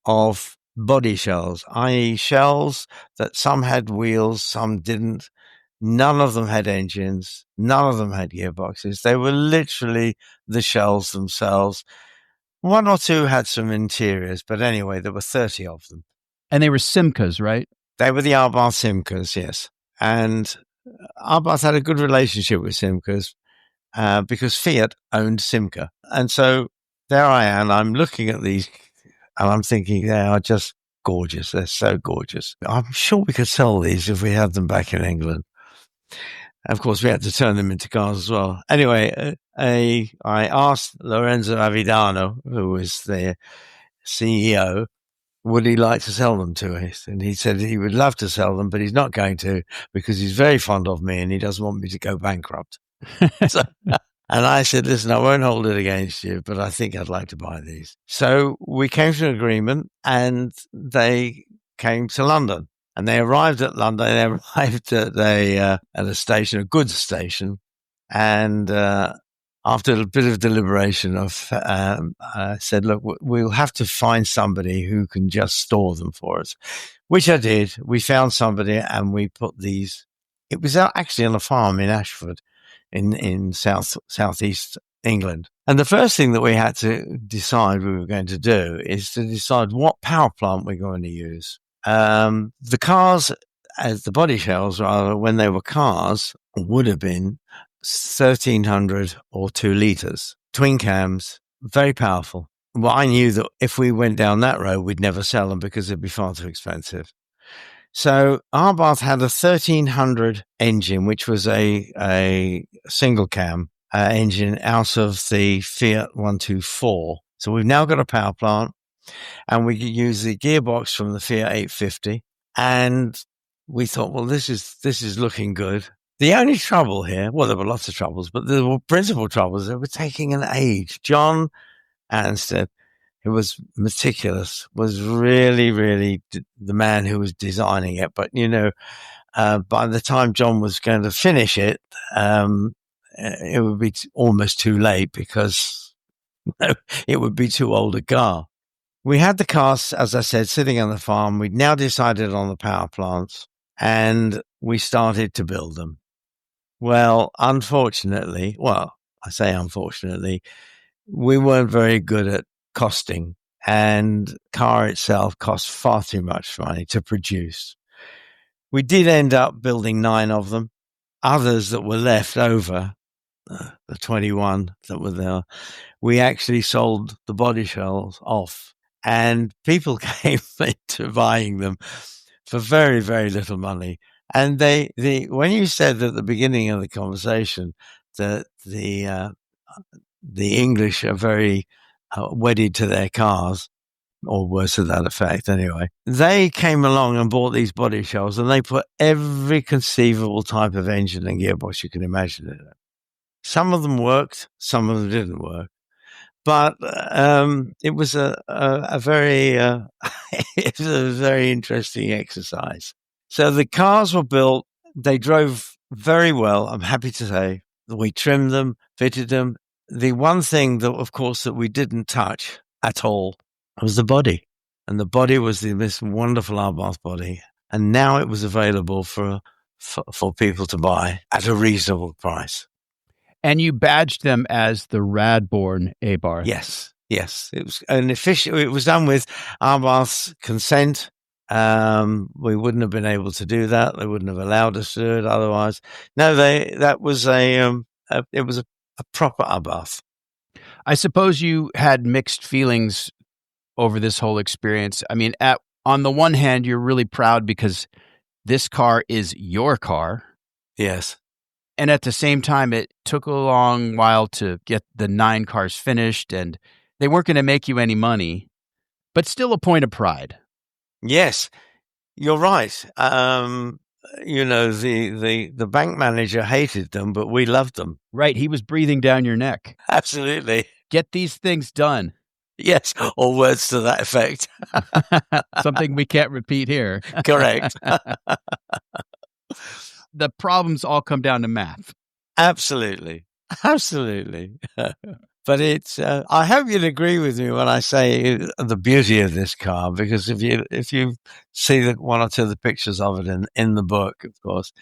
of body shells, i.e. shells that some had wheels, some didn't. None of them had engines. None of them had gearboxes. They were literally the shells themselves. One or two had some interiors, but anyway, there were 30 of them. And they were Simcas, right? They were the Abarth Simcas, yes. And Abarth had a good relationship with Simcas because Fiat owned Simca. And so there I am. I'm looking at these and I'm thinking they are just gorgeous. They're so gorgeous. I'm sure we could sell these if we had them back in England. Of course, we had to turn them into cars as well. Anyway, I asked Lorenzo Avidano, who was the CEO, would he like to sell them to us? And he said he would love to sell them, but he's not going to because he's very fond of me and he doesn't want me to go bankrupt. And I said, listen, I won't hold it against you, but I think I'd like to buy these. So we came to an agreement and they came to London. And they arrived at London. They arrived at a station, a goods station. And after a bit of deliberation, I said, look, we'll have to find somebody who can just store them for us, which I did. We found somebody and we put these. It was actually on a farm in Ashford in southeast England. And the first thing that we had to decide we were going to do is to decide what power plant we're going to use. The cars, as the body shells, rather, when they were cars, would have been 1300 or 2 litres. Twin cams, very powerful. Well, I knew that if we went down that road, we'd never sell them because they'd be far too expensive. So Abarth had a 1300 engine, which was a single cam engine out of the Fiat 124. So we've now got a power plant. And we could use the gearbox from the Fiat 850. And we thought, well, this is looking good. The only trouble here, well, there were lots of troubles, but the principal troubles, they were taking an age. Geoff Anstead, who was meticulous, was really, really the man who was designing it. But, by the time John was going to finish it, it would be almost too late because it would be too old a car. We had the cars, as I said, sitting on the farm. We'd now decided on the power plants, and we started to build them. Well, unfortunately, I say unfortunately, we weren't very good at costing, and the car itself cost far too much money to produce. We did end up building 9 of them. Others that were left over, the 21 that were there, we actually sold the body shells off, and people came into buying them for very, very little money. And when you said at the beginning of the conversation that the English are very wedded to their cars, or words to that effect anyway, they came along and bought these body shells, and they put every conceivable type of engine and gearbox you can imagine in it. Some of them worked, some of them didn't work. But it was a very it was a very interesting exercise. So the cars were built; they drove very well. I'm happy to say we trimmed them, fitted them. The one thing that, of course, that we didn't touch at all was the body, and the body was this wonderful Abarth body, and now it was available for people to buy at a reasonable price. And you badged them as the Radbourne Abarth. Yes. It was an official. It was done with Abarth's consent. We wouldn't have been able to do that. They wouldn't have allowed us to do it otherwise. No, that was it was a proper Abarth. I suppose you had mixed feelings over this whole experience. I mean, on the one hand, you're really proud because this car is your car. Yes. And at the same time, it took a long while to get the 9 cars finished, and they weren't going to make you any money, but still a point of pride. Yes, you're right. The bank manager hated them, but we loved them. Right. He was breathing down your neck. Absolutely. Get these things done. Yes, or words to that effect. Something we can't repeat here. Correct. The problems all come down to math. Absolutely. But it's, I hope you'd agree with me when I say the beauty of this car, because if you see one or two of the pictures of it in the book, of course,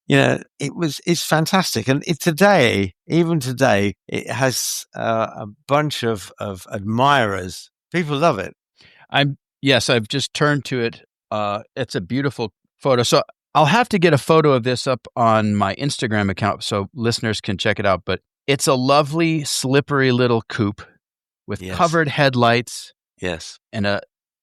it's fantastic. And even today, it has a bunch of admirers. People love it. I've just turned to it. It's a beautiful photo. So I'll have to get a photo of this up on my Instagram account so listeners can check it out. But it's a lovely, slippery little coupe with covered headlights. Yes. And a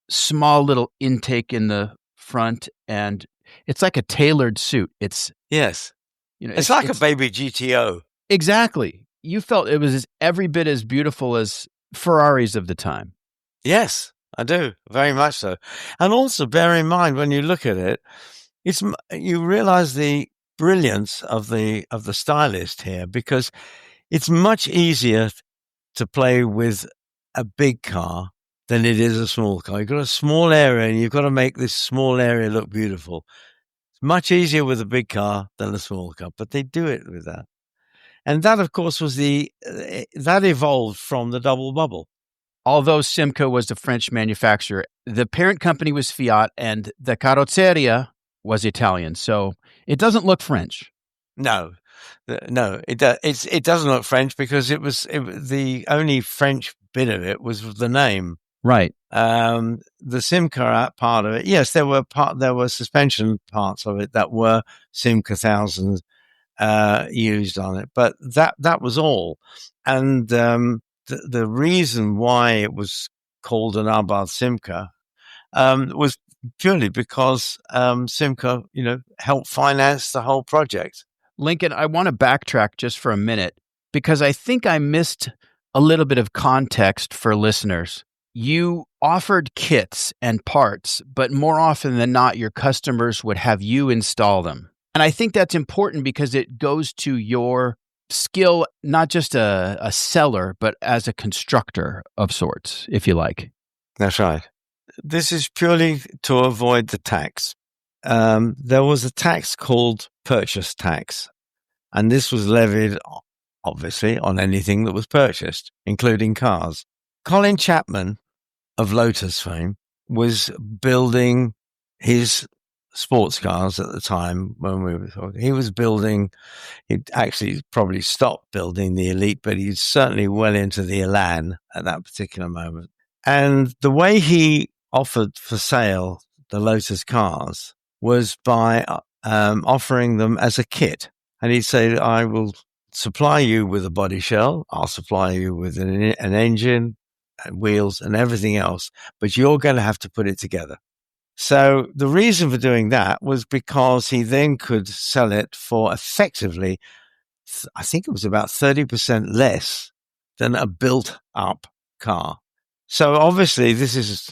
small little intake in the front. And it's like a tailored suit. It's like a baby GTO. Exactly. You felt it was every bit as beautiful as Ferraris of the time. Yes, I do. Very much so. And also bear in mind when you look at it, you realize the brilliance of the stylist here, because it's much easier to play with a big car than it is a small car. You've got a small area and you've got to make this small area look beautiful. It's much easier with a big car than a small car, but they do it with that. And that, of course, that evolved from the double bubble. Although Simca was a French manufacturer, the parent company was Fiat and the carrozzeria was Italian. So it doesn't look French. No, it doesn't look French because the only French bit of it was the name. Right. The Simca part of it, yes, there were suspension parts of it that were Simca 1000 used on it, but that was all. And the reason why it was called an Abarth Simca was purely because Simca, helped finance the whole project. Lincoln, I want to backtrack just for a minute because I think I missed a little bit of context for listeners. You offered kits and parts, but more often than not, your customers would have you install them. And I think that's important because it goes to your skill, not just a seller, but as a constructor of sorts, if you like. That's right. This is purely to avoid the tax. there was a tax called purchase tax, and this was levied, obviously, on anything that was purchased, including cars. Colin Chapman of Lotus fame was building his sports cars at the time when we were talking. He was building, he'd actually probably stopped building the Elite, but he's certainly well into the Elan at that particular moment. And the way he offered for sale the Lotus cars was by offering them as a kit. And he'd say, I will supply you with a body shell, I'll supply you with an engine and wheels and everything else, but you're going to have to put it together. So the reason for doing that was because he then could sell it for effectively, I think it was about 30% less than a built up car. So obviously this is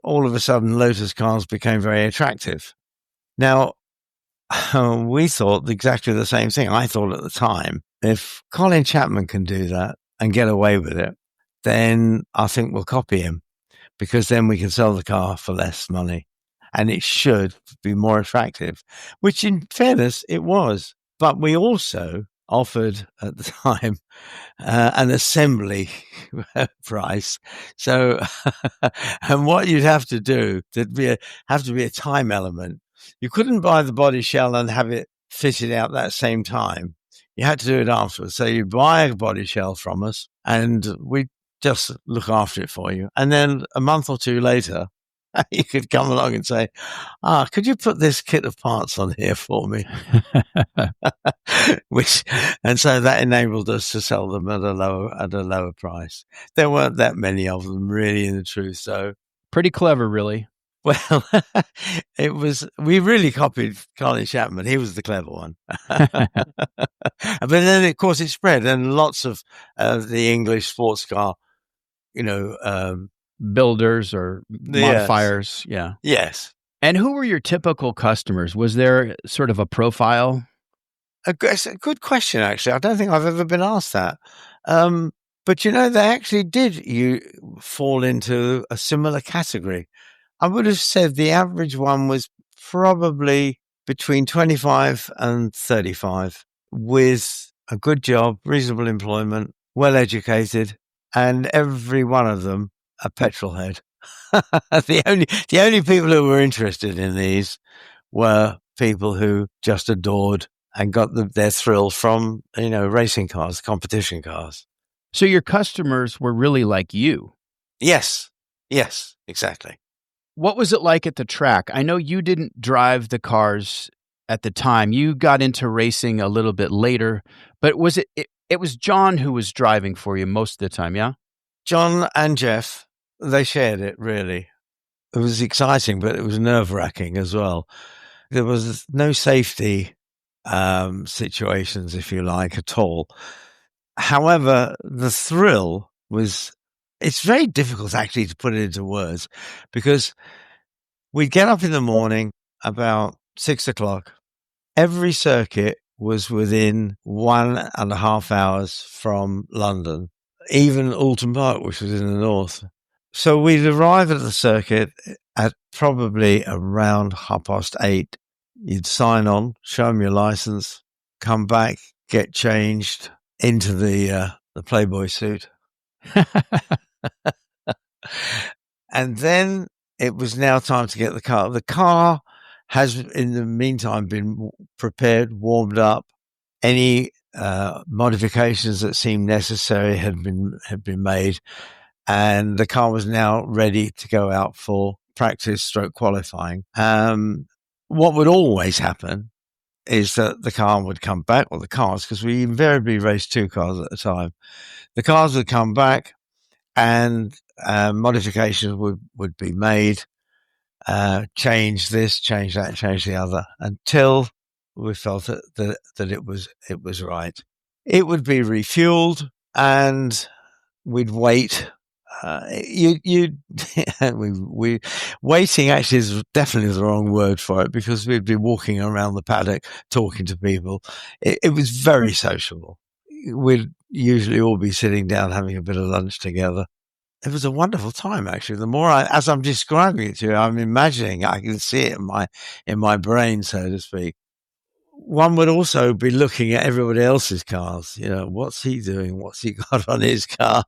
all of a sudden Lotus cars became very attractive. Now, we thought exactly the same thing. I thought at the time, if Colin Chapman can do that and get away with it, then I think we'll copy him, because then we can sell the car for less money and it should be more attractive, which in fairness, it was. But we also offered at the time an assembly price. So, and what you'd have to do, have to be a time element. You couldn't buy the body shell and have it fitted out that same time. You had to do it afterwards. So you buy a body shell from us and we just look after it for you. And then a month or two later, you could come along and say, could you put this kit of parts on here for me? And so that enabled us to sell them at a lower price. There weren't that many of them really, in the truth. So pretty clever, really. Well, we really copied Colin Chapman. He was the clever one. But then, of course, it spread, and lots of the English sports car, builders or modifiers. Yeah. Yes. And who were your typical customers? Was there sort of a profile? It's a good question, actually. I don't think I've ever been asked that. But, they actually did fall into a similar category. I would have said the average one was probably between 25 and 35, with a good job, reasonable employment, well educated, and every one of them a petrol head. The only people who were interested in these were people who just adored and got their thrill from, racing cars, competition cars. So your customers were really like you? Yes, exactly. What was it like at the track? I know you didn't drive the cars at the time. You got into racing a little bit later, but was it was John who was driving for you most of the time, yeah? John and Geoff, they shared it, really. It was exciting, but it was nerve-wracking as well. There was no safety situations, if you like, at all. However, the thrill was... It's very difficult, actually, to put it into words, because we'd get up in the morning about 6 o'clock. Every circuit was within 1.5 hours from London, even Alton Park, which was in the north. So we'd arrive at the circuit at probably around 8:30. You'd sign on, show them your license, come back, get changed into the Playboy suit. And then it was now time to get the car. The car has, in the meantime, been prepared, warmed up. Any modifications that seemed necessary had been made, and the car was now ready to go out for practice/qualifying. What would always happen is that the car would come back, or the cars, because we invariably raced 2 cars at a time. The cars would come back, and modifications would be made, change this, change that, change the other, until we felt that it was right. It would be refueled, and we'd wait. Waiting actually is definitely the wrong word for it, because we'd be walking around the paddock talking to people. It was very sociable. We'd usually all be sitting down having a bit of lunch together. it was a wonderful time, actually. The more as I'm describing it to you, I'm imagining, I can see it in my brain, so to speak. One would also be looking at everybody else's cars. What's he doing? What's he got on his car?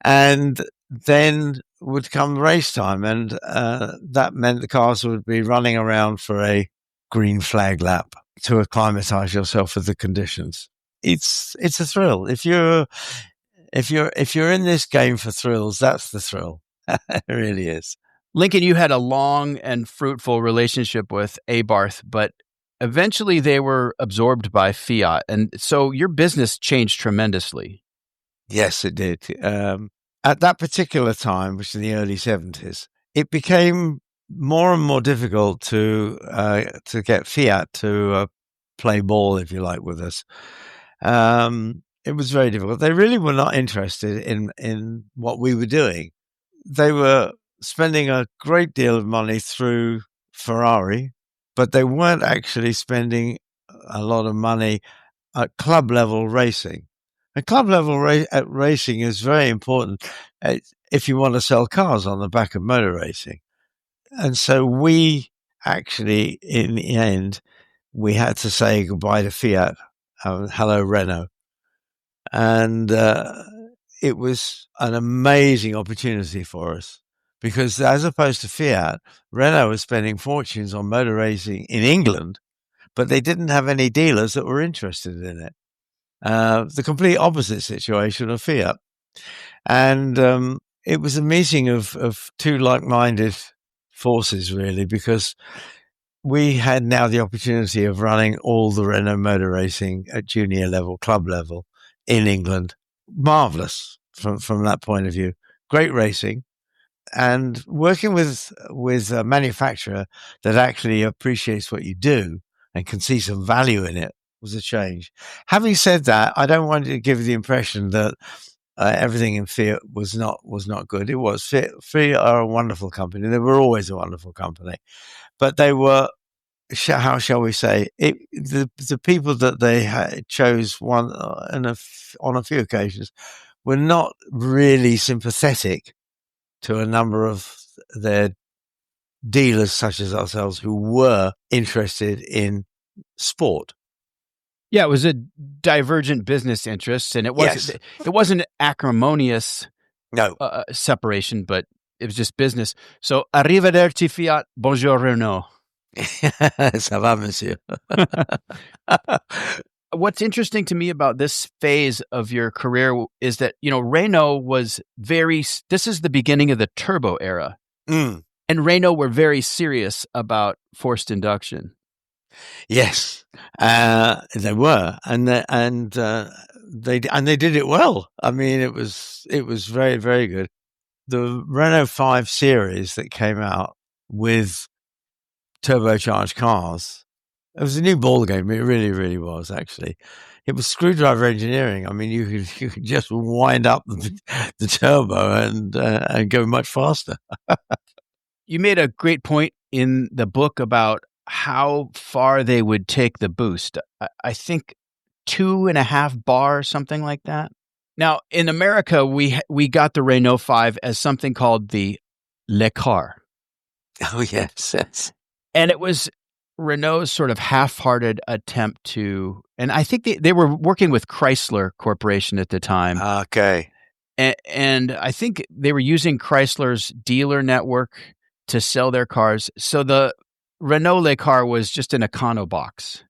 And then would come race time, and that meant the cars would be running around for a green flag lap to acclimatize yourself with the conditions. It's a thrill. If you're in this game for thrills, that's the thrill. It really is. Lincoln, you had a long and fruitful relationship with Abarth, but eventually they were absorbed by Fiat. And so your business changed tremendously. Yes, it did. At that particular time, which is in the early 70s, it became more and more difficult to get Fiat to play ball, if you like, with us. It was very difficult. They really were not interested in what we were doing. They were spending a great deal of money through Ferrari, but they weren't actually spending a lot of money at club level racing. And club level racing is very important if you want to sell cars on the back of motor racing. And so we actually, in the end, we had to say goodbye to Fiat. Hello, Renault. And it was an amazing opportunity for us because as opposed to Fiat, Renault was spending fortunes on motor racing in England, but they didn't have any dealers that were interested in it. The complete opposite situation of Fiat. And it was a meeting of two like-minded forces, really, because we had now the opportunity of running all the Renault motor racing at junior level, club level in England. Marvelous from that point of view. Great racing. And working with a manufacturer that actually appreciates what you do and can see some value in it was a change. Having said that, I don't want to give the impression that everything in Fiat was not good. It was. Fiat are a wonderful company. They were always a wonderful company, but they were, how shall we say, the people that they chose on a few occasions were not really sympathetic to a number of their dealers, such as ourselves, who were interested in sport. Yeah, it was a divergent business interests, and it wasn't acrimonious separation, but it was just business. So, arrivederci Fiat, bonjour Renault. Ça va, monsieur. What's interesting to me about this phase of your career is that, Renault was this is the beginning of the turbo era. Mm. And Renault were very serious about forced induction. Yes, they were, and they did it well. I mean, it was very, very good. The Renault 5 Series that came out with turbocharged cars, it was a new ball game. It really, really was. Actually, it was screwdriver engineering. I mean, you could just wind up the turbo and go much faster. You made a great point in the book about how far they would take the boost. I think 2.5 bar, something like that. Now, in America, we got the Renault 5 as something called the Le Car. Oh, yes. And it was Renault's sort of half-hearted attempt to, and I think they were working with Chrysler Corporation at the time. Okay. And I think they were using Chrysler's dealer network to sell their cars. So the Renault Le Car was just an econo box.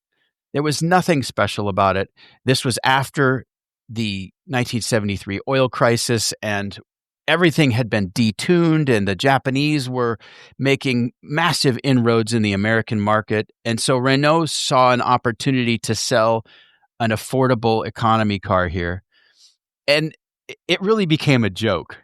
There was nothing special about it. This was after the 1973 oil crisis, and everything had been detuned, and the Japanese were making massive inroads in the American market. And so Renault saw an opportunity to sell an affordable economy car here. And it really became a joke.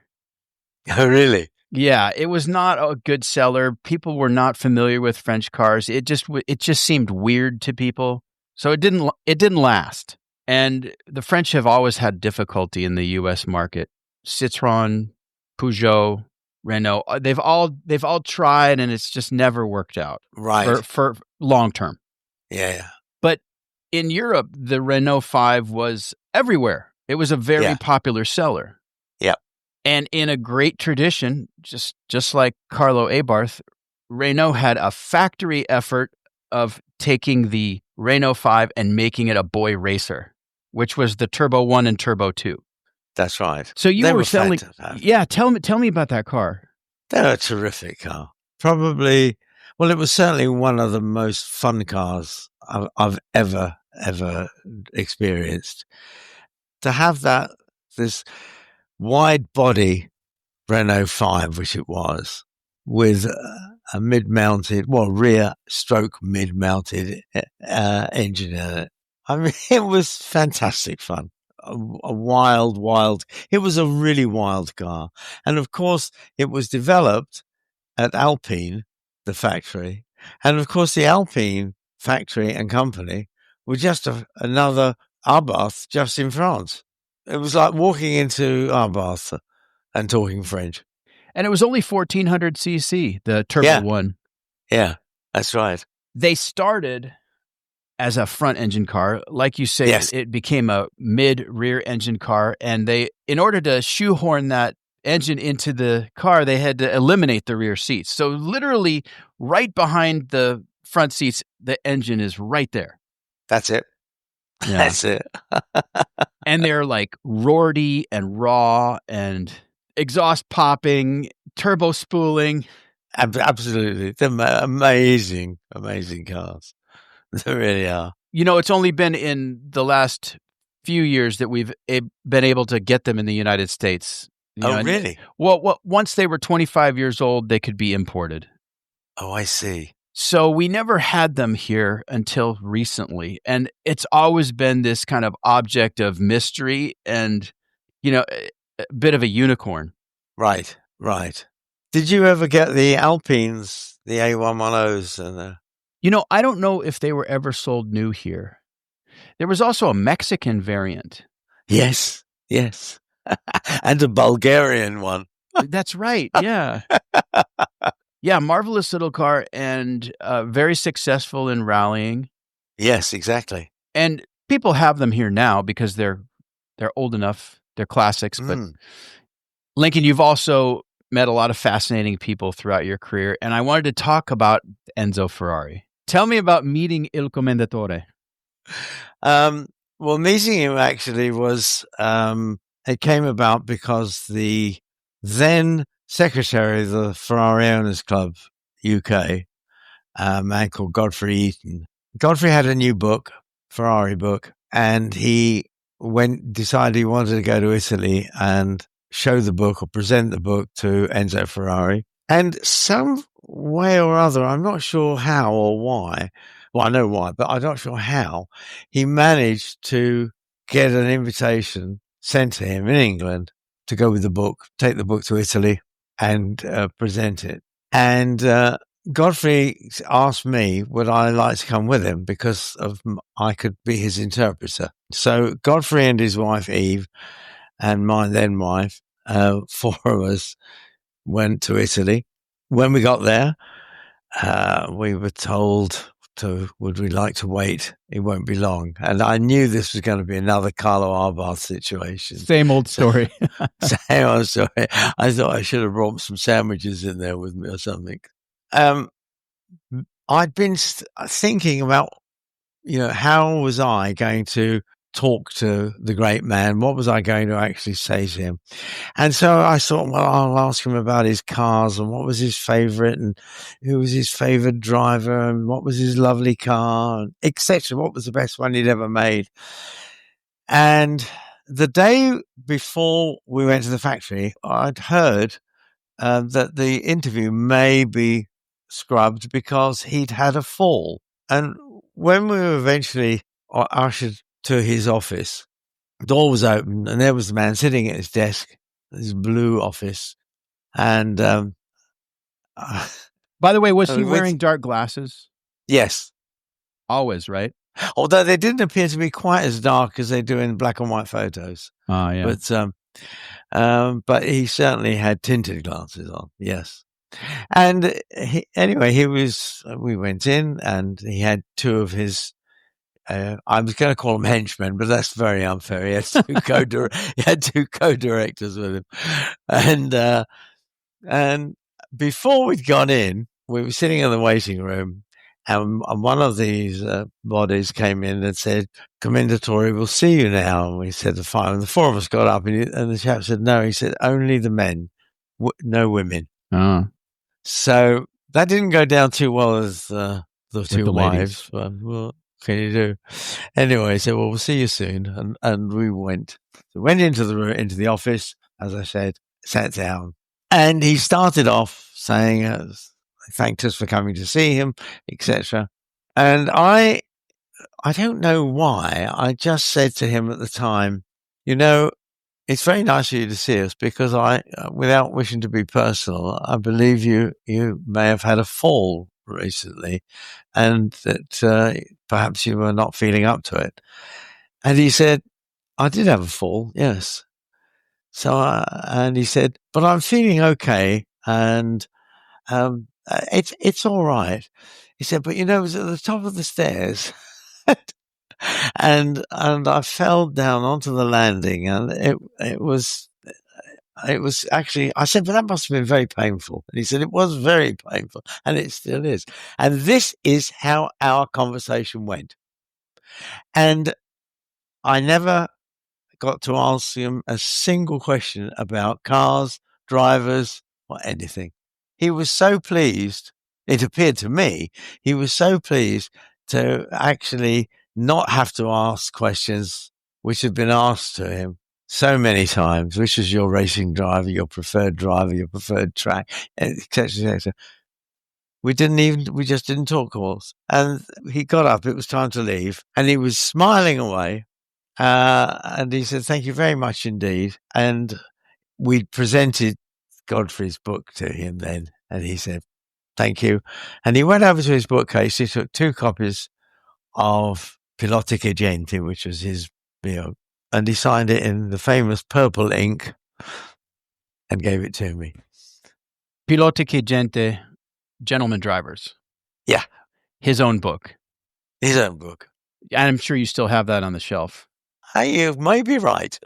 Oh, really? Yeah, it was not a good seller. People were not familiar with French cars. It just seemed weird to people. So it didn't last. And the French have always had difficulty in the US market. Citroën, Peugeot, Renault, they've all tried, and it's just never worked out. Right. For long term. Yeah. But in Europe, the Renault 5 was everywhere. It was a very popular seller. Yep. And in a great tradition, just like Carlo Abarth, Renault had a factory effort of taking the Renault 5 and making it a boy racer, which was the Turbo 1 and Turbo 2. That's right. So you They were were selling. fantastic. Yeah, tell me about that car. They're a terrific car. Probably, well, it was certainly one of the most fun cars I've ever experienced. To have this wide body Renault 5, which it was, with a mid-mounted, rear stroke mid-mounted engine in it. I mean, it was fantastic fun. A wild, it was a really wild car. And of course, it was developed at Alpine, the factory. And of course, the Alpine factory and company were just another Abarth just in France. It was like walking into Abarth and talking French. And it was only 1400 cc, the Turbo 1. Yeah, that's right. They started as a front engine car. Like you say, Yes. it became a mid-rear engine car. And in order to shoehorn that engine into the car, they had to eliminate the rear seats. So literally right behind the front seats, the engine is right there. That's it. Yeah. That's it. And they're like roarty and raw and exhaust popping, turbo spooling. Absolutely. They're amazing cars. They really are. It's only been in the last few years that we've been able to get them in the United States. Really? Well, once they were 25 years old, they could be imported. Oh, I see. So we never had them here until recently. And it's always been this kind of object of mystery and, a bit of a unicorn. Right. Did you ever get the Alpines, the A110s? I don't know if they were ever sold new here. There was also a Mexican variant. Yes. And a Bulgarian one. That's right. Yeah. Yeah, marvelous little car and very successful in rallying. Yes, exactly. And people have them here now because they're old enough. They're classics. But Lincoln, you've also met a lot of fascinating people throughout your career. And I wanted to talk about Enzo Ferrari. Tell me about meeting Il Commendatore. Well, meeting him actually was, it came about because the then secretary of the Ferrari Owners Club UK, a man called Godfrey Eaton. Godfrey had a new book, Ferrari book, and he decided he wanted to go to Italy and show the book or present the book to Enzo Ferrari. And some way or other, I'm not sure how or why. Well, I know why, but I'm not sure how he managed to get an invitation sent to him in England to go with the book, take the book to Italy and present it. And Godfrey asked me, would I like to come with him because I could be his interpreter. So Godfrey and his wife, Eve, and my then wife, 4 of us went to Italy. When we got there, we were told would we like to wait? It won't be long. And I knew this was going to be another Carlo Abarth situation. Same old story. Same old story. I thought I should have brought some sandwiches in there with me or something. I'd been thinking about, how was I going to talk to the great man? What was I going to actually say to him? And so I thought, well, I'll ask him about his cars and what was his favorite and who was his favorite driver and what was his lovely car, etc. What was the best one he'd ever made? And the day before we went to the factory, I'd heard that the interview may be scrubbed because he'd had a fall. And when we were eventually ushered to his office, the door was open and there was the man sitting at his desk, his blue office. And by the way, was he wearing dark glasses? Yes. Always, right? Although they didn't appear to be quite as dark as they do in black and white photos. Oh, yeah. But he certainly had tinted glasses on. Yes. And we went in and he had 2 of his I was going to call him henchmen, but that's very unfair. He had two co-directors with him, and before we'd gone in, we were sitting in the waiting room, and one of these bodies came in and said, "Commendatore, we'll see you now." And we said, "Fine." And the four of us got up, and the chap said, "No." He said, "Only the men, no women." Oh. So that didn't go down too well as the two wives. But, what can you do? Anyway, he said, "Well, we'll see you soon." And we went. So went into the office, as I said, sat down. And he started off saying, thanked us for coming to see him, etc. And I don't know why, I just said to him at the time, it's very nice of you to see us because without wishing to be personal, I believe you may have had a fall recently and that perhaps you were not feeling up to it. And he said, "I did have a fall, yes." So, and he said, "But I'm feeling okay, and it's all right." He said, "But it was at the top of the stairs, and I fell down onto the landing, and it was actually." I said, "But that must have been very painful." And he said, "It was very painful, and it still is." And this is how our conversation went, and I never got to ask him a single question about cars, drivers, or anything. He was so pleased, it appeared to me, he was so pleased to actually not have to ask questions which had been asked to him so many times. Which is your racing driver, your preferred track, etc., etc. We just didn't talk calls. And he got up, it was time to leave, and he was smiling away. And he said, "Thank you very much indeed." And we presented Godfrey's book to him then, and he said, "Thank you." And he went over to his bookcase. He took 2 copies of Pilotica Gente, which was his, and he signed it in the famous purple ink and gave it to me. Pilotica Gente, Gentlemen Drivers. Yeah. His own book. His own book. And I'm sure you still have that on the shelf. You may be right.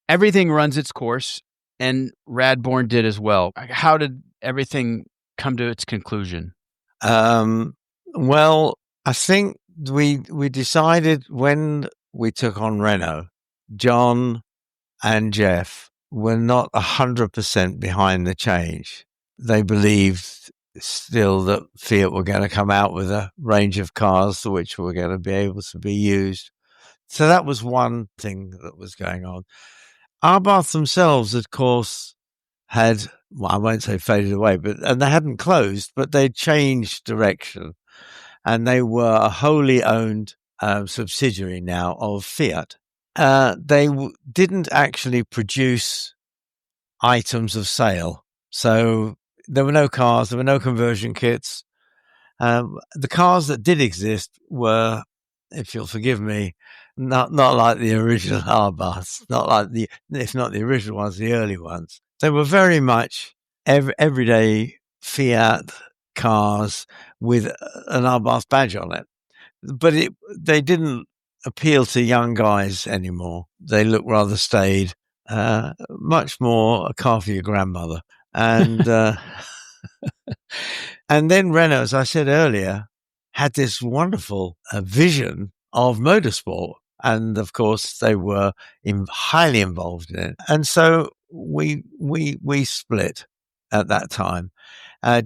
Everything runs its course, and Radbourne did as well. How did everything come to its conclusion? Well, I think we decided when we took on Renault, John and Geoff were not 100% behind the change. They believed still that Fiat were going to come out with a range of cars which were going to be able to be used. So that was one thing that was going on. Abarth themselves, of course, had, I won't say faded away, and they hadn't closed, but they changed direction. And they were a wholly owned subsidiary now of Fiat. They didn't actually produce items of sale. So there were no cars, there were no conversion kits. The cars that did exist were, if you'll forgive me, not like the original Abarths, if not the original ones, the early ones. They were very much everyday Fiat cars with an Abarth badge on it. But they didn't appeal to young guys anymore. They looked rather staid, much more a car for your grandmother. And and then Renault, as I said earlier, had this wonderful vision of motorsport. And of course, they were highly involved in it. And so we split at that time.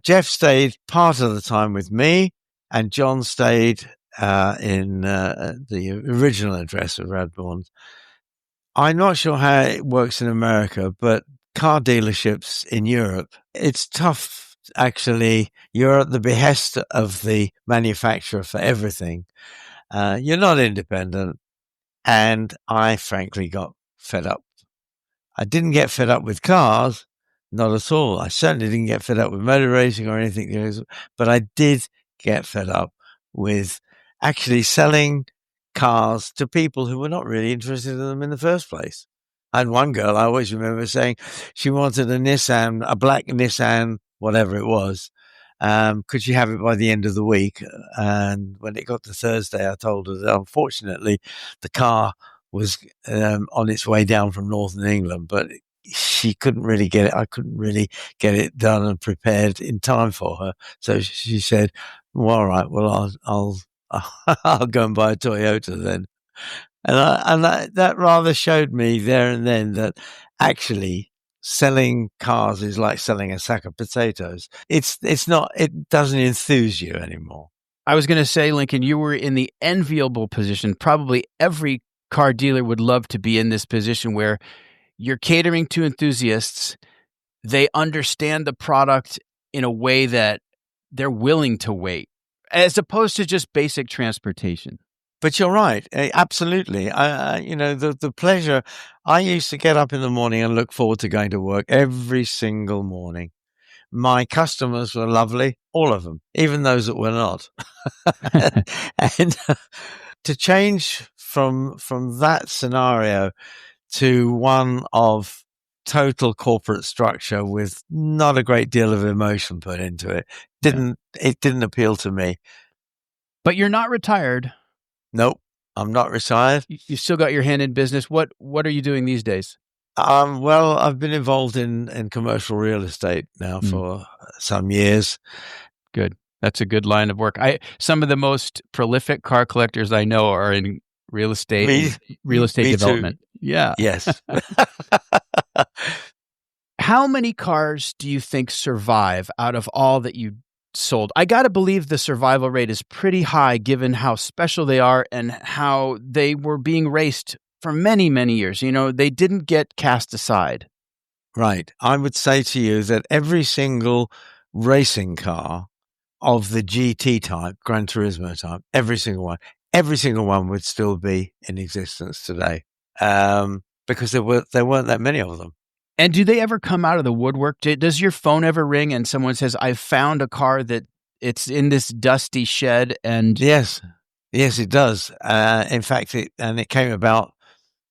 Geoff stayed part of the time with me, and John stayed in the original address of Radbourne. I'm not sure how it works in America, but car dealerships in Europe, it's tough, actually. You're at the behest of the manufacturer for everything. You're not independent. And I frankly got fed up. I didn't get fed up with cars, not at all. I certainly didn't get fed up with motor racing or anything, but I did get fed up with actually selling cars to people who were not really interested in them in the first place. I had one girl, I always remember saying she wanted a black Nissan, whatever it was, Could she have it by the end of the week? And when it got to Thursday, I told her that unfortunately the car was on its way down from Northern England, but she couldn't really get it. I couldn't really get it done and prepared in time for her. So she said, well, all right, well, I'll go and buy a Toyota then. And that rather showed me there and then that actually selling cars is like selling a sack of potatoes. It's not, it doesn't enthuse you anymore. I was going to say, Lincoln, you were in the enviable position. Probably every car dealer would love to be in this position where you're catering to enthusiasts. They understand the product in a way that they're willing to wait, as opposed to just basic transportation. But you're right. Absolutely. The pleasure. I used to get up in the morning and look forward to going to work every single morning. My customers were lovely, all of them, even those that were not. And to change from that scenario to one of total corporate structure with not a great deal of emotion put into it, it didn't appeal to me. But you're not retired. Nope, I'm not retired. You still got your hand in business. What are you doing these days? Well, I've been involved in commercial real estate now for some years. Good. That's a good line of work. Some of the most prolific car collectors I know are in real estate, development. Too. Yeah. Yes. How many cars do you think survive out of all that you sold? I got to believe the survival rate is pretty high given how special they are and how they were being raced for many, many years. You know, they didn't get cast aside. Right. I would say to you that every single racing car of the GT type, Gran Turismo type, every single one would still be in existence today, because there weren't that many of them. And do they ever come out of the woodwork? Does your phone ever ring and someone says, "I found a car that it's in this dusty shed"? And yes, it does. In fact, it came about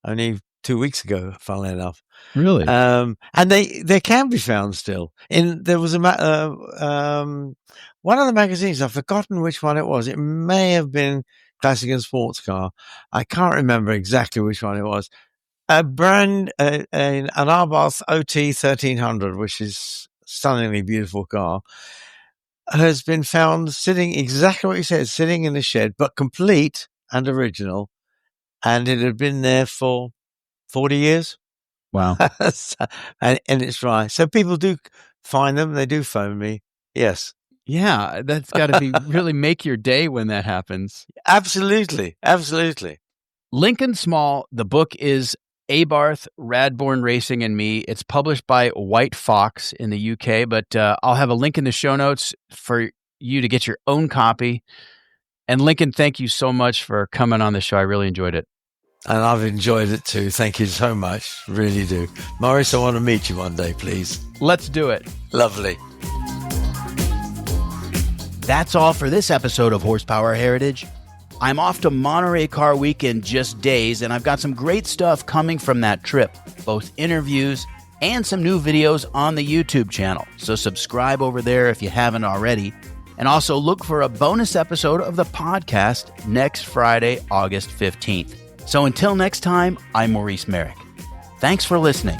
only 2 weeks ago, funnily enough. Really? And they can be found still. There was one of the magazines, I've forgotten which one it was. It may have been Classic and Sports Car. I can't remember exactly which one it was. An Abarth OT 1300, which is a stunningly beautiful car, has been found sitting exactly what you said, sitting in the shed, but complete and original. And it had been there for 40 years. Wow. and it's right. So people do find them. They do phone me. Yes. Yeah, that's got to be really make your day when that happens. Absolutely. Absolutely. Lincoln Small, the book is Abarth, Radbourne Racing and Me. It's published by White Fox in the UK, but I'll have a link in the show notes for you to get your own copy. And Lincoln, thank you so much for coming on the show. I really enjoyed it. And I've enjoyed it too. Thank you so much. Really do. Maurice, I want to meet you one day, please. Let's do it. Lovely. That's all for this episode of Horsepower Heritage. I'm off to Monterey Car Week in just days, and I've got some great stuff coming from that trip, both interviews and some new videos on the YouTube channel. So subscribe over there if you haven't already. And also look for a bonus episode of the podcast next Friday, August 15th. So until next time, I'm Maurice Merrick. Thanks for listening.